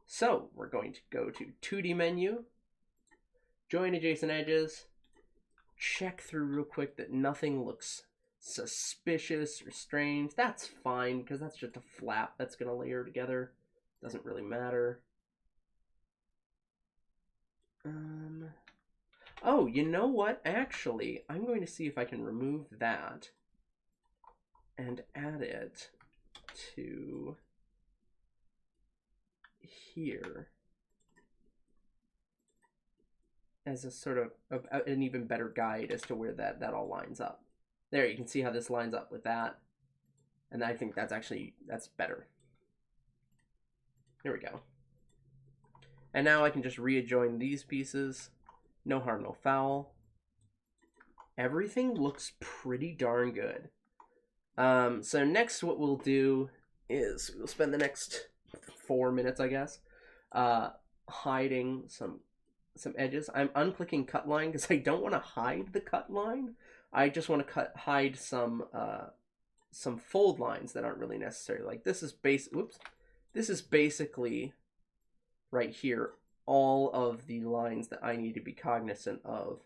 So we're going to go to 2D menu, join adjacent edges, check through real quick that nothing looks suspicious or strange. That's fine because that's just a flap that's going to layer together. Doesn't really matter. Oh, you know what? Actually, I'm going to see if I can remove that and add it to here as a sort of an even better guide as to where that all lines up. There, you can see how this lines up with that, and I think that's better. There we go. And now I can just readjoin these pieces. No harm, no foul. Everything looks pretty darn good. So next what we'll do is we'll spend the next 4 minutes, I guess, hiding some edges. I'm unclicking cut line because I don't want to hide the cut line. I just want to hide some fold lines that aren't really necessary. Like this is this is basically right here all of the lines that I need to be cognizant of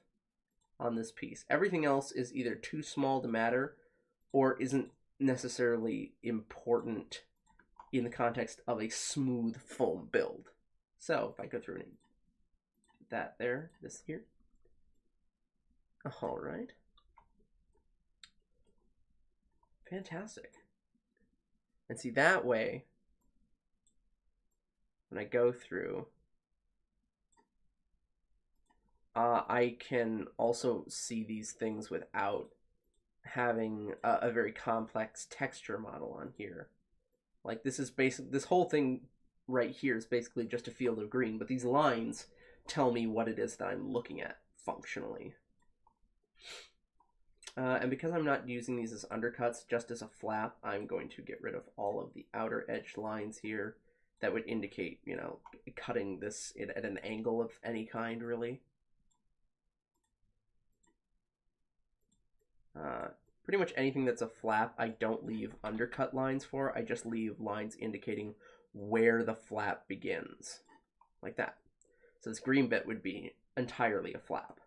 on this piece. Everything else is either too small to matter or isn't necessarily important in the context of a smooth foam build. So if I go through and that there, this here. All right. Fantastic. And see, that way, when I go through, I can also see these things without having a very complex texture model on here. Like this is basically, this whole thing right here is basically just a field of green, but these lines tell me what it is that I'm looking at functionally. And because I'm not using these as undercuts, just as a flap, I'm going to get rid of all of the outer edge lines here that would indicate, you know, cutting this at an angle of any kind, really. Pretty much anything that's a flap, I don't leave undercut lines for. I just leave lines indicating where the flap begins, like that. So this green bit would be entirely a flap.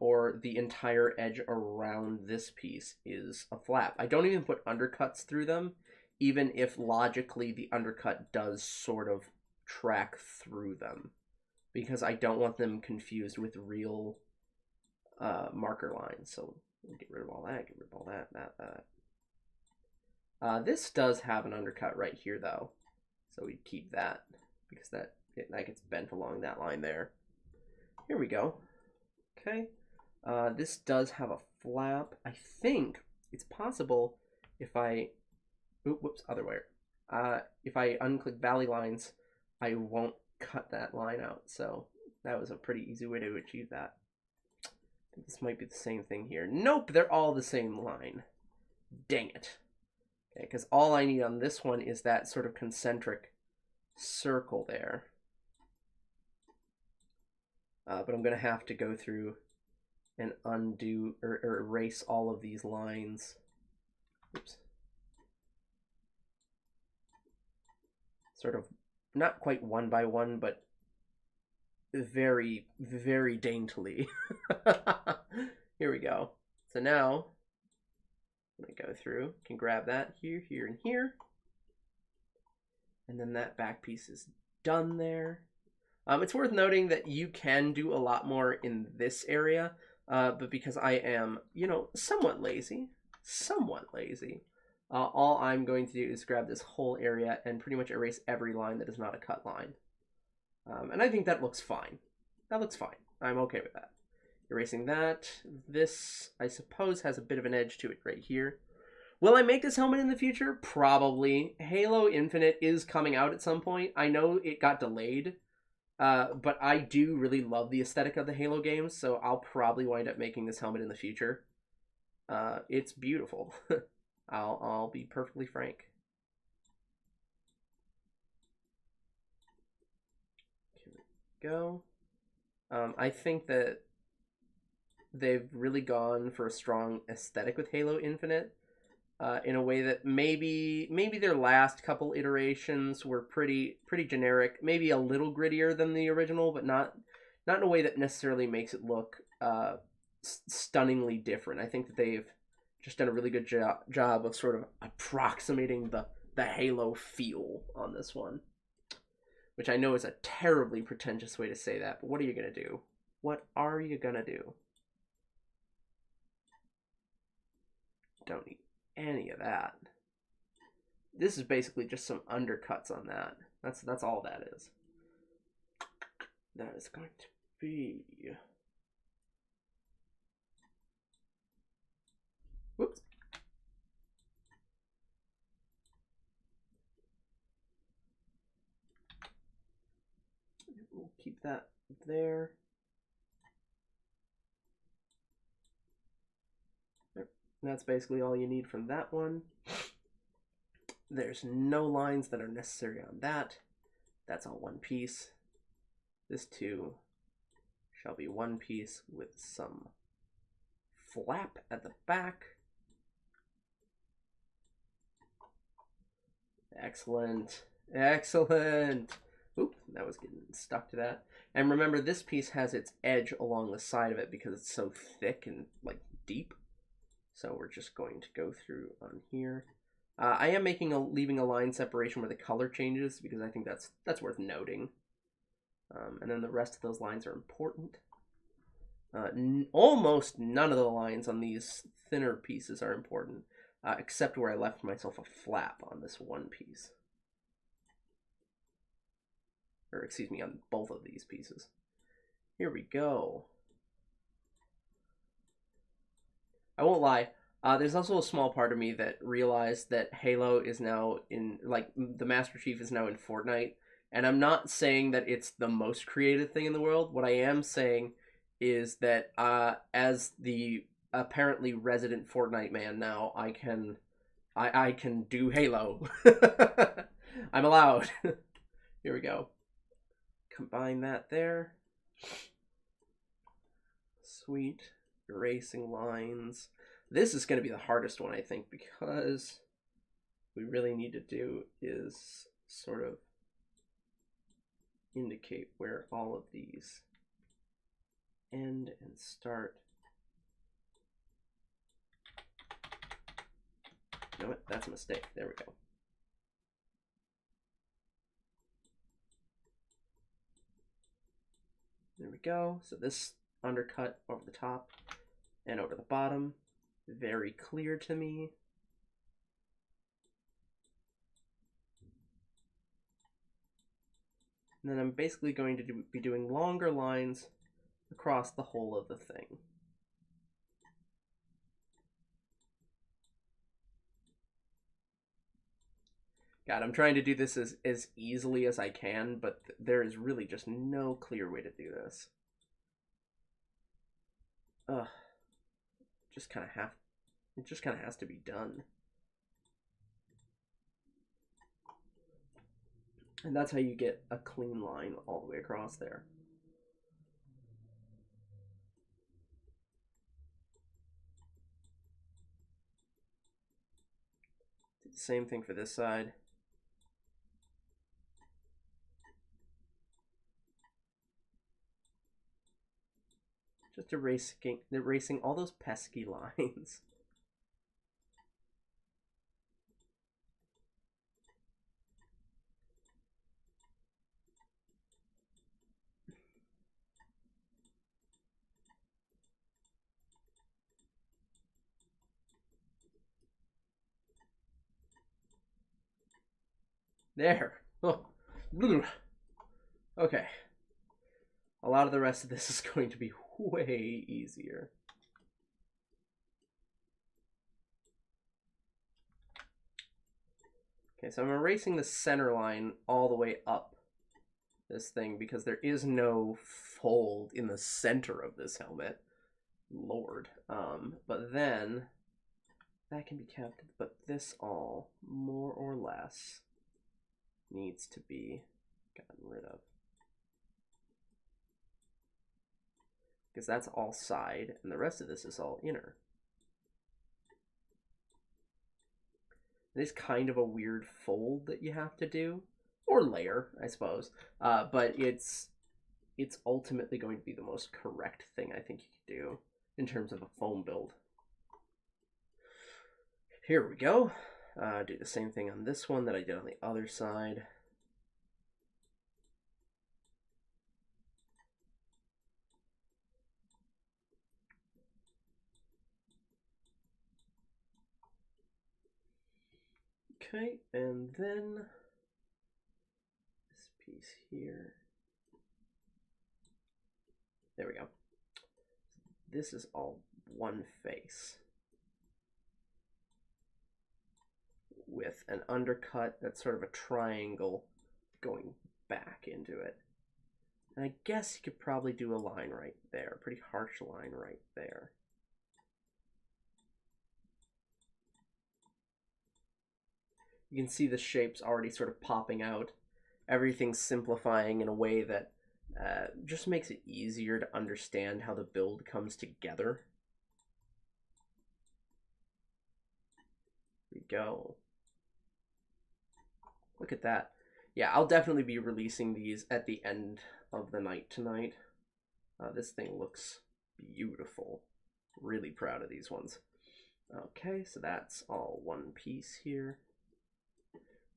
Or the entire edge around this piece is a flap. I don't even put undercuts through them, even if logically the undercut does sort of track through them, because I don't want them confused with real marker lines. So we'll get rid of all that, get rid of all that, that. This does have an undercut right here though, so we keep that because that gets bent along that line there. Here we go. Okay, this does have a flap. I think it's possible if I, whoops, other way. If I unclick valley lines, I won't cut that line out. So that was a pretty easy way to achieve that. I think this might be the same thing here. Nope, they're all the same line. Dang it. Okay, because all I need on this one is that sort of concentric circle there. But I'm going to have to go through and undo or erase all of these lines. Oops. Sort of not quite one by one, but very, very daintily. Here we go. So now, I'm going to go through, can grab that here, here, and here. And then that back piece is done there. It's worth noting that you can do a lot more in this area, but because I am, you know, somewhat lazy, all I'm going to do is grab this whole area and pretty much erase every line that is not a cut line. And I think that looks fine. That looks fine. I'm okay with that. Erasing that. This, I suppose, has a bit of an edge to it right here. Will I make this helmet in the future? Probably. Halo Infinite is coming out at some point. I know it got delayed. But I do really love the aesthetic of the Halo games, so I'll probably wind up making this helmet in the future. It's beautiful. I'll be perfectly frank. Here we go. I think that they've really gone for a strong aesthetic with Halo Infinite. In a way that maybe their last couple iterations were pretty generic, maybe a little grittier than the original, but not in a way that necessarily makes it look stunningly different. I think that they've just done a really good job of sort of approximating the Halo feel on this one, which I know is a terribly pretentious way to say that, but what are you gonna do? What are you gonna do? Don't need any of that. This is basically just some undercuts on that. That's all that is. That is going to be, whoops. We'll keep that there. That's basically all you need from that one. There's no lines that are necessary on that. That's all one piece. This too shall be one piece with some flap at the back. Excellent. Excellent. Oop, that was getting stuck to that. And remember, this piece has its edge along the side of it because it's so thick and like deep. So we're just going to go through on here. I am leaving a line separation where the color changes because I think that's worth noting. And then the rest of those lines are important. Almost none of the lines on these thinner pieces are important, except where I left myself a flap on this one piece. Or excuse me, on both of these pieces. Here we go. I won't lie, there's also a small part of me that realized that Halo is now in, like, the Master Chief is now in Fortnite, and I'm not saying that it's the most creative thing in the world. What I am saying is that as the apparently resident Fortnite man now, I can do Halo. I'm allowed. Here we go. Combine that there. Sweet. Erasing lines. This is going to be the hardest one, I think, because what we really need to do is sort of indicate where all of these end and start. You know what? That's a mistake. There we go. There we go. So this undercut over the top and over the bottom, very clear to me. And then I'm basically going to be doing longer lines across the whole of the thing. God, I'm trying to do this as easily as I can, but there is really just no clear way to do this. Ugh. It just kind of has to be done. And that's how you get a clean line all the way across there. Do the same thing for this side. Just erasing all those pesky lines. There. Oh. Okay. A lot of the rest of this is going to be way easier. Okay, so I'm erasing the center line all the way up this thing because there is no fold in the center of this helmet. Lord. But then that can be kept, but this all, more or less, needs to be gotten rid of. Because that's all side, and the rest of this is all inner. It is kind of a weird fold that you have to do, or layer, I suppose. But it's ultimately going to be the most correct thing I think you could do in terms of a foam build. Here we go. Do the same thing on this one that I did on the other side. Okay, and then this piece here. There we go. This is all one face with an undercut that's sort of a triangle going back into it. And I guess you could probably do a line right there, a pretty harsh line right there. You can see the shapes already sort of popping out. Everything's simplifying in a way that just makes it easier to understand how the build comes together. Here we go. Look at that. Yeah, I'll definitely be releasing these at the end of the night tonight. This thing looks beautiful. Really proud of these ones. Okay, so that's all one piece here.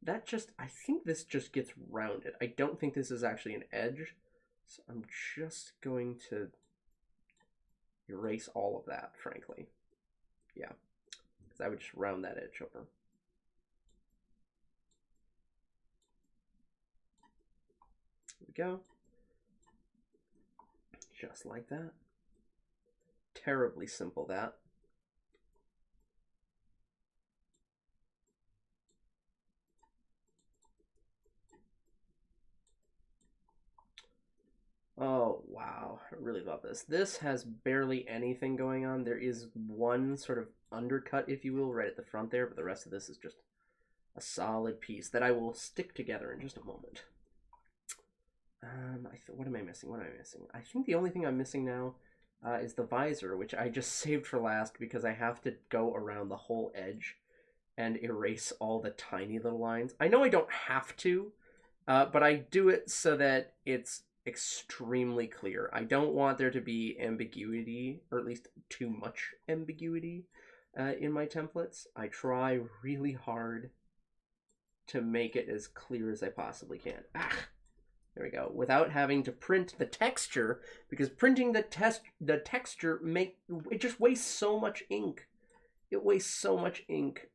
That just, I think this just gets rounded. I don't think this is actually an edge. So I'm just going to erase all of that, frankly. Yeah, because I would just round that edge over. There we go. Just like that. Terribly simple, that. Oh, wow. I really love this. This has barely anything going on. There is one sort of undercut, if you will, right at the front there, but the rest of this is just a solid piece that I will stick together in just a moment. What am I missing? What am I missing? I think the only thing I'm missing now is the visor, which I just saved for last because I have to go around the whole edge and erase all the tiny little lines. I know I don't have to, but I do it so that it's extremely clear. I don't want there to be ambiguity, or at least too much ambiguity in my templates. I try really hard to make it as clear as I possibly can. There we go. Without having to print the texture, because printing the texture it just wastes so much ink. It wastes so much ink.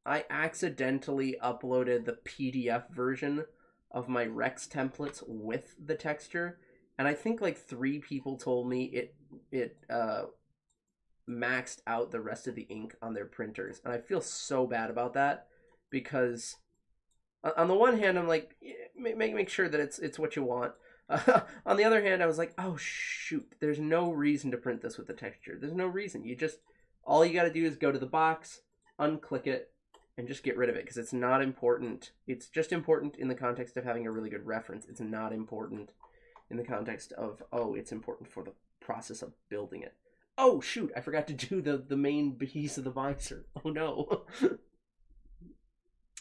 I accidentally uploaded the PDF version of my Rex templates with the texture, and I think like 3 people told me it maxed out the rest of the ink on their printers, and I feel so bad about that because on the one hand I'm like, make sure that it's what you want. On the other hand, I was like, oh shoot, there's no reason to print this with the texture. There's no reason. All you got to do is go to the box, unclick it, and just get rid of it, because it's not important. It's just important in the context of having a really good reference. It's not important in the context of, oh, it's important for the process of building it. Oh, shoot, I forgot to do the main piece of the visor. Oh, no.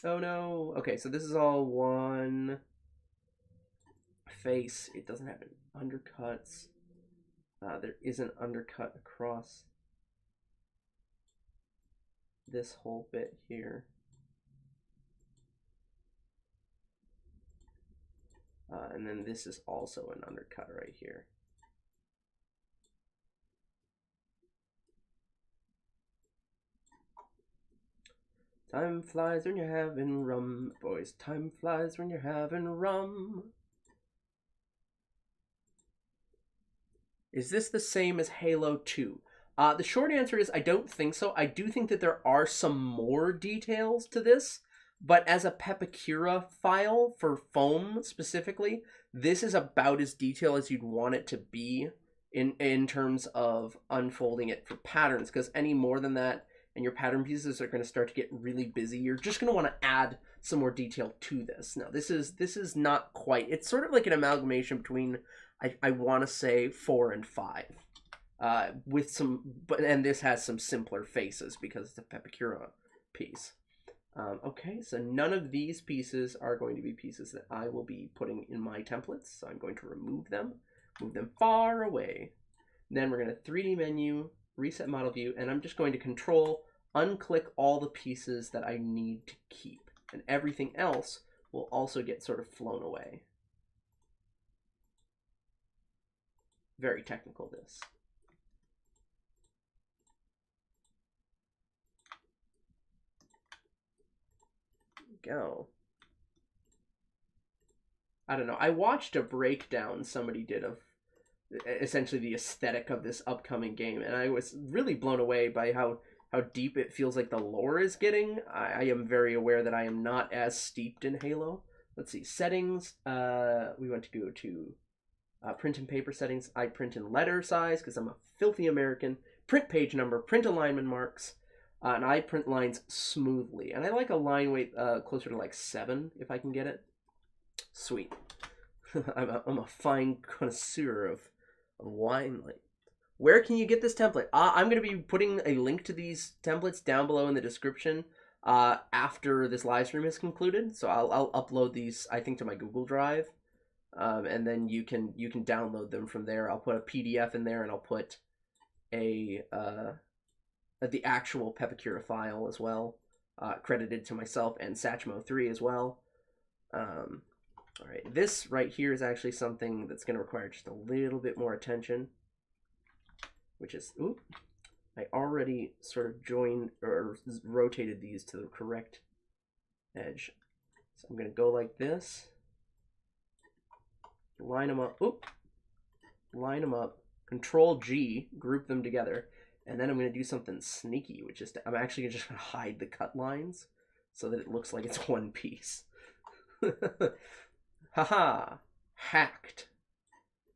Oh, no. Okay, so this is all one face. It doesn't have any undercuts. There is an undercut across this whole bit here. And then this is also an undercut right here. Time flies when you're having rum, boys. Time flies when you're having rum. Is this the same as Halo 2? The short answer is I don't think so. I do think that there are some more details to this, but as a Pepakura file for foam specifically, this is about as detailed as you'd want it to be in terms of unfolding it for patterns, because any more than that and your pattern pieces are going to start to get really busy. You're just going to want to add some more detail to this. Now, this is not quite. It's sort of like an amalgamation between, I want to say, 4 and 5. With some, and this has some simpler faces because it's a Pepakura piece. Okay, so none of these pieces are going to be pieces that I will be putting in my templates. So I'm going to remove them, move them far away. Then we're going to 3D menu, reset model view, and I'm just going to control unclick all the pieces that I need to keep, and everything else will also get sort of flown away. Very technical, this. Go. I don't know. I watched a breakdown somebody did of essentially the aesthetic of this upcoming game, and I was really blown away by how deep it feels like the lore is getting. I am very aware that I am not as steeped in Halo. Let's see, settings. We want to go to print and paper settings. I print in letter size because I'm a filthy American. Print page number, print alignment marks, and I print lines smoothly. And I like a line weight closer to like 7 if I can get it. Sweet. I'm a fine connoisseur of wine. Like, where can you get this template? I'm going to be putting a link to these templates down below in the description after this live stream is concluded. So I'll upload these, I think, to my Google Drive, and then you can download them from there. I'll put a PDF in there, and I'll put a the actual Pepakura file as well, credited to myself and Satchmo3 as well. All right, this right here is actually something that's going to require just a little bit more attention, which is, oop, I already sort of joined or rotated these to the correct edge. So I'm going to go like this, line them up, oop, line them up, Control G, group them together, and then I'm going to do something sneaky, which is I'm actually just going to hide the cut lines so that it looks like it's one piece. Haha, hacked.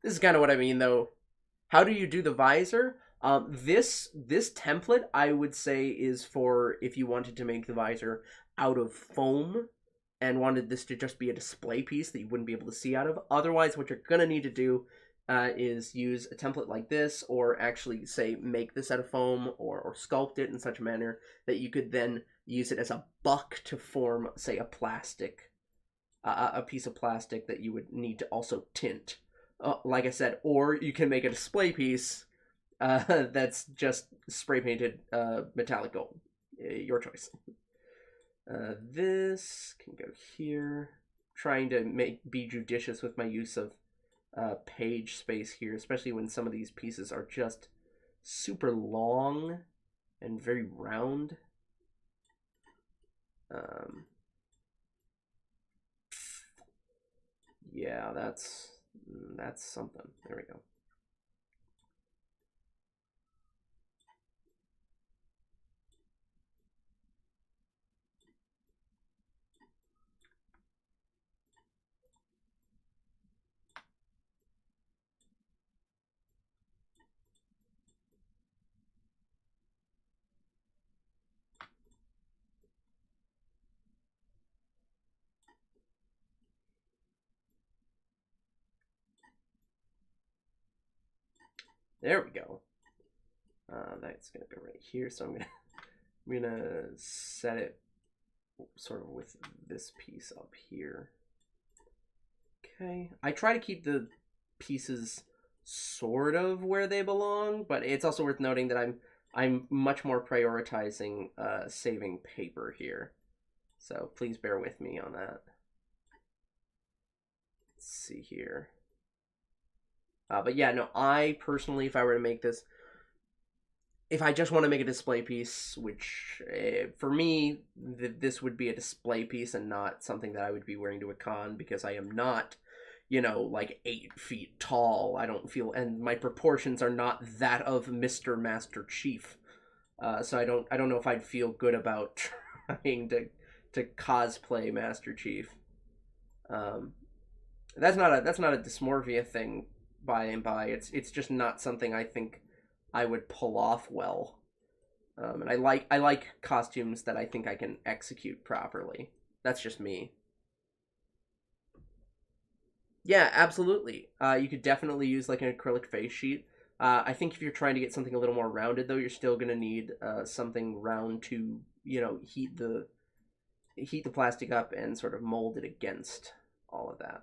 This is kind of what I mean, though. How do you do the visor? This template, I would say, is for if you wanted to make the visor out of foam and wanted this to just be a display piece that you wouldn't be able to see out of. Otherwise, what you're going to need to do is use a template like this, or actually, say, make this out of foam, or sculpt it in such a manner that you could then use it as a buck to form, say, a piece of plastic that you would need to also tint. Like I said, or you can make a display piece that's just spray painted metallic gold. Your choice. This can go here. Trying to be judicious with my use of page space here, especially when some of these pieces are just super long and very round. Yeah, that's something. There we go. There we go. That's gonna go right here. So I'm gonna set it sort of with this piece up here. Okay. I try to keep the pieces sort of where they belong, but it's also worth noting that I'm much more prioritizing saving paper here. So please bear with me on that. Let's see here. But yeah, no, I personally, if I were to make this, if I just want to make a display piece, which for me, this would be a display piece and not something that I would be wearing to a con, because I am not, you know, like 8 feet tall. I don't feel, and my proportions are not that of Mr. Master Chief. So I don't know if I'd feel good about trying to cosplay Master Chief. That's not a dysmorphia thing by and by. It's just not something I think I would pull off well. And I like costumes that I think I can execute properly. That's just me. Yeah, absolutely. You could definitely use like an acrylic face sheet. I think if you're trying to get something a little more rounded, though, you're still gonna need something round to, you know, heat the plastic up and sort of mold it against all of that.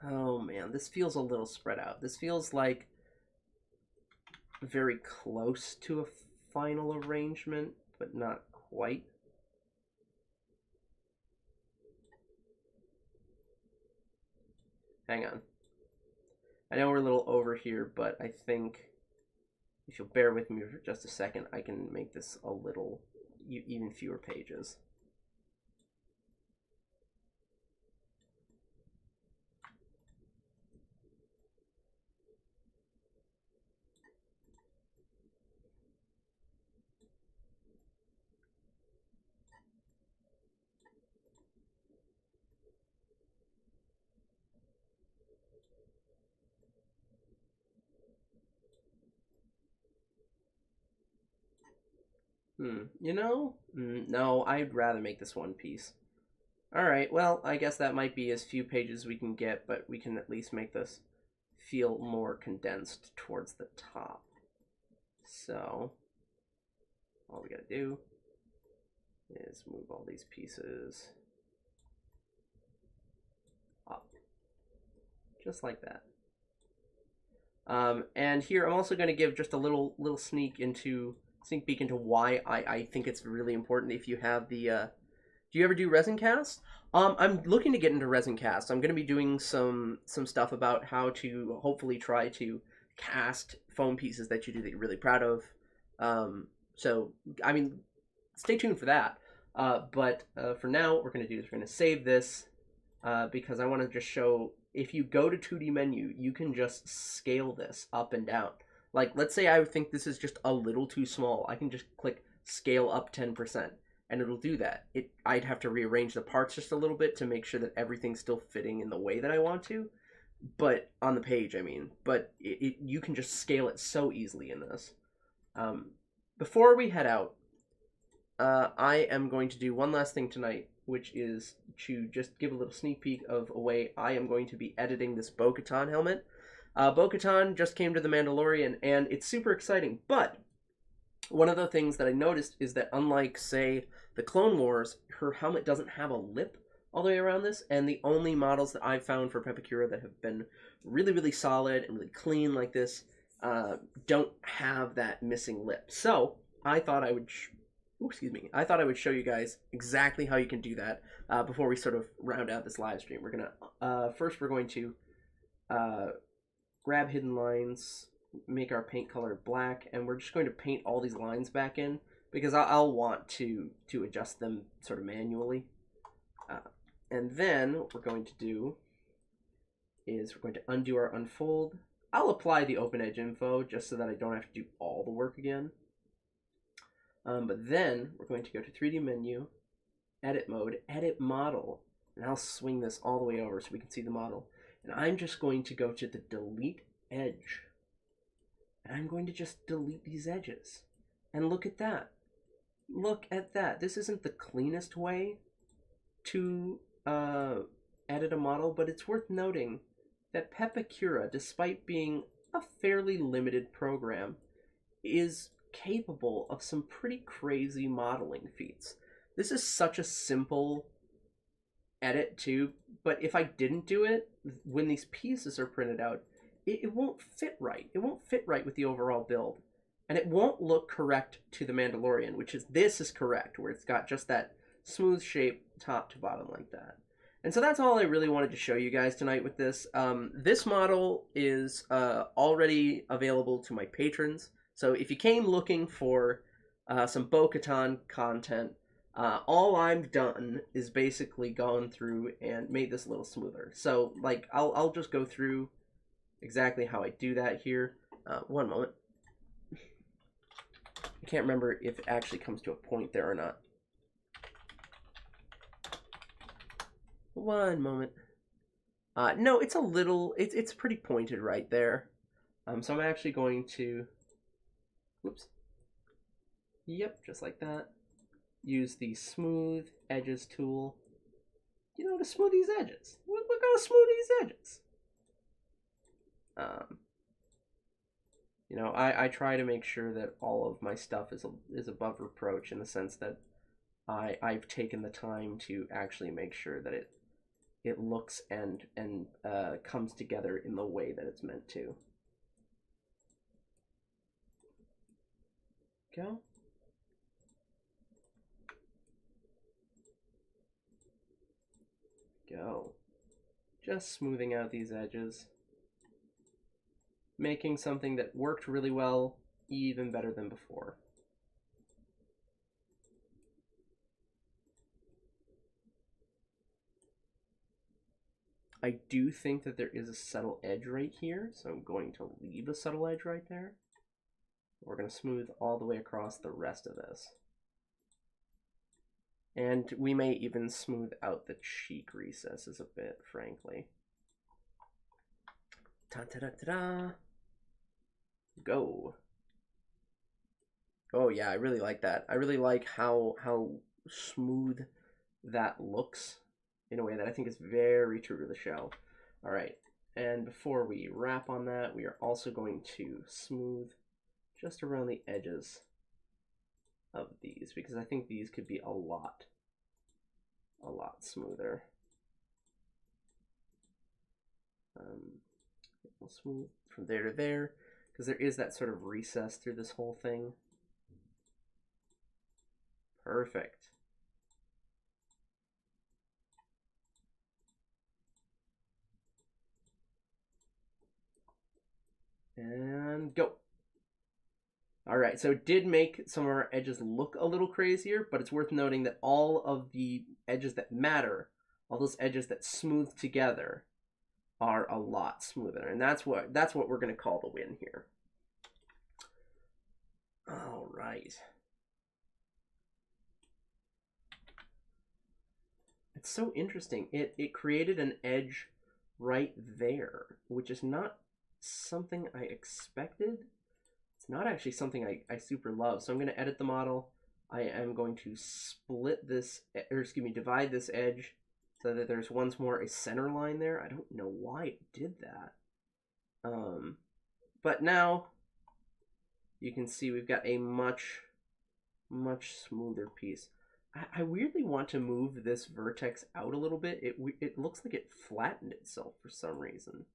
Oh man, this feels a little spread out. This feels like very close to a final arrangement, but not quite. Hang on. I know we're a little over here, but I think if you'll bear with me for just a second, I can make this a little, even fewer pages. You know? No, I'd rather make this one piece. Alright, well, I guess that might be as few pages we can get, but we can at least make this feel more condensed towards the top. So, all we gotta do is move all these pieces up. Just like that. And here I'm also going to give just a little sneak into sneak peek into why I think it's really important if you have the. Do you ever do resin cast? I'm looking to get into resin cast. I'm going to be doing some stuff about how to hopefully try to cast foam pieces that you do that you're really proud of. So I mean, stay tuned for that. But for now, what we're going to do is we're going to save this because I want to just show if you go to 2D menu, you can just scale this up and down. Like, let's say I think this is just a little too small. I can just click scale up 10%, and it'll do that. I'd have to rearrange the parts just a little bit to make sure that everything's still fitting in the way that I want to. But on the page, I mean. But you can just scale it so easily in this. Before we head out, I am going to do one last thing tonight, which is to just give a little sneak peek of a way I am going to be editing this Bo Katan helmet. Bo Katan just came to the Mandalorian, and it's super exciting. But one of the things that I noticed is that unlike, say, the Clone Wars, her helmet doesn't have a lip all the way around this, and the only models that I've found for Pepakura that have been really, really solid and really clean like this don't have that missing lip. So I thought I would... I thought I would show you guys exactly how you can do that before we sort of round out this live stream. We're gonna first we're going to grab hidden lines, make our paint color black, and we're just going to paint all these lines back in because I'll want to adjust them sort of manually. And then what we're going to do is we're going to undo our unfold. I'll apply the open edge info just so that I don't have to do all the work again. But then we're going to go to 3D menu, edit mode, edit model, and I'll swing this all the way over so we can see the model. And I'm just going to go to the delete edge. And I'm going to just delete these edges. And look at that. Look at that. This isn't the cleanest way to edit a model, but it's worth noting that Pepakura, despite being a fairly limited program, is capable of some pretty crazy modeling feats. This is such a simple edit too, but if I didn't do it, when these pieces are printed out, it won't fit right. It won't fit right with the overall build. And it won't look correct to the Mandalorian, which is, this is correct, where it's got just that smooth shape top to bottom like that. And so that's all I really wanted to show you guys tonight with this. This model is already available to my patrons. So if you came looking for some Bo Katan content, all I've done is basically gone through and made this a little smoother. So like I'll just go through exactly how I do that here. One moment. I can't remember if it actually comes to a point there or not. One moment. No, it's a little, it's pretty pointed right there. So I'm actually going to, whoops. Yep, just like that. Use the smooth edges tool, you know, to smooth these edges. We're gonna smooth these edges. You know, I try to make sure that all of my stuff is above reproach in the sense that I've taken the time to actually make sure that it looks and comes together in the way that it's meant to. Go. Go. Just smoothing out these edges. Making something that worked really well even better than before. I do think that there is a subtle edge right here, so I'm going to leave a subtle edge right there. We're going to smooth all the way across the rest of this. And we may even smooth out the cheek recesses a bit, frankly. Ta-ta-da-ta-da! Go! Oh yeah, I really like that. I really like how smooth that looks in a way that I think is very true to the show. Alright, and before we wrap on that, we are also going to smooth just around the edges of these, because I think these could be a lot smoother. We'll smooth from there to there, because there is that sort of recess through this whole thing. Perfect. And go. All right, so it did make some of our edges look a little crazier, but it's worth noting that all of the edges that matter, all those edges that smooth together, are a lot smoother, and that's what we're going to call the win here. All right. It's so interesting. It created an edge right there, which is not something I expected. It's not actually something I super love. So I'm going to edit the model. I am going to split this, or excuse me, divide this edge so that there's once more a center line there. I don't know why it did that. But now you can see we've got a much smoother piece. I weirdly want to move this vertex out a little bit. It looks like it flattened itself for some reason.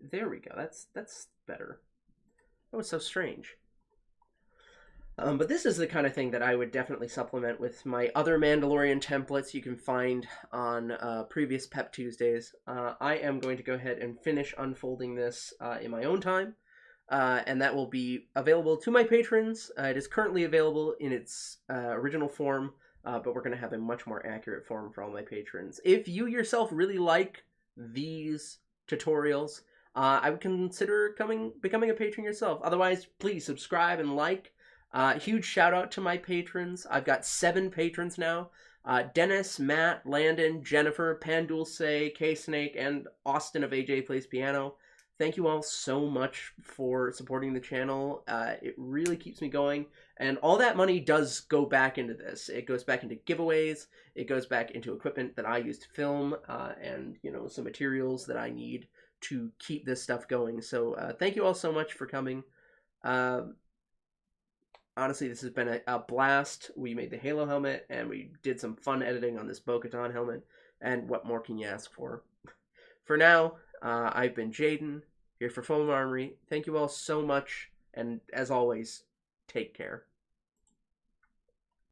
There we go. That's better. That was so strange. But this is the kind of thing that I would definitely supplement with my other Mandalorian templates you can find on previous Pep Tuesdays. I am going to go ahead and finish unfolding this in my own time, and that will be available to my patrons. It is currently available in its original form, but we're going to have a much more accurate form for all my patrons. If you yourself really like these tutorials, I would consider becoming a patron yourself. Otherwise, please subscribe and like. Huge shout out to my patrons. I've got 7 patrons now. Dennis, Matt, Landon, Jennifer, Pandulce, K-Snake, and Austin of AJ Plays Piano. Thank you all so much for supporting the channel. It really keeps me going. And all that money does go back into this. It goes back into giveaways. It goes back into equipment that I use to film, and some materials that I need to keep this stuff going. So thank you all so much for coming. Honestly, this has been a blast. We made the Halo helmet, and we did some fun editing on this Bo Katan helmet, and what more can you ask for? For now, I've been Jaden, here for Foam Armory. Thank you all so much, and as always, take care.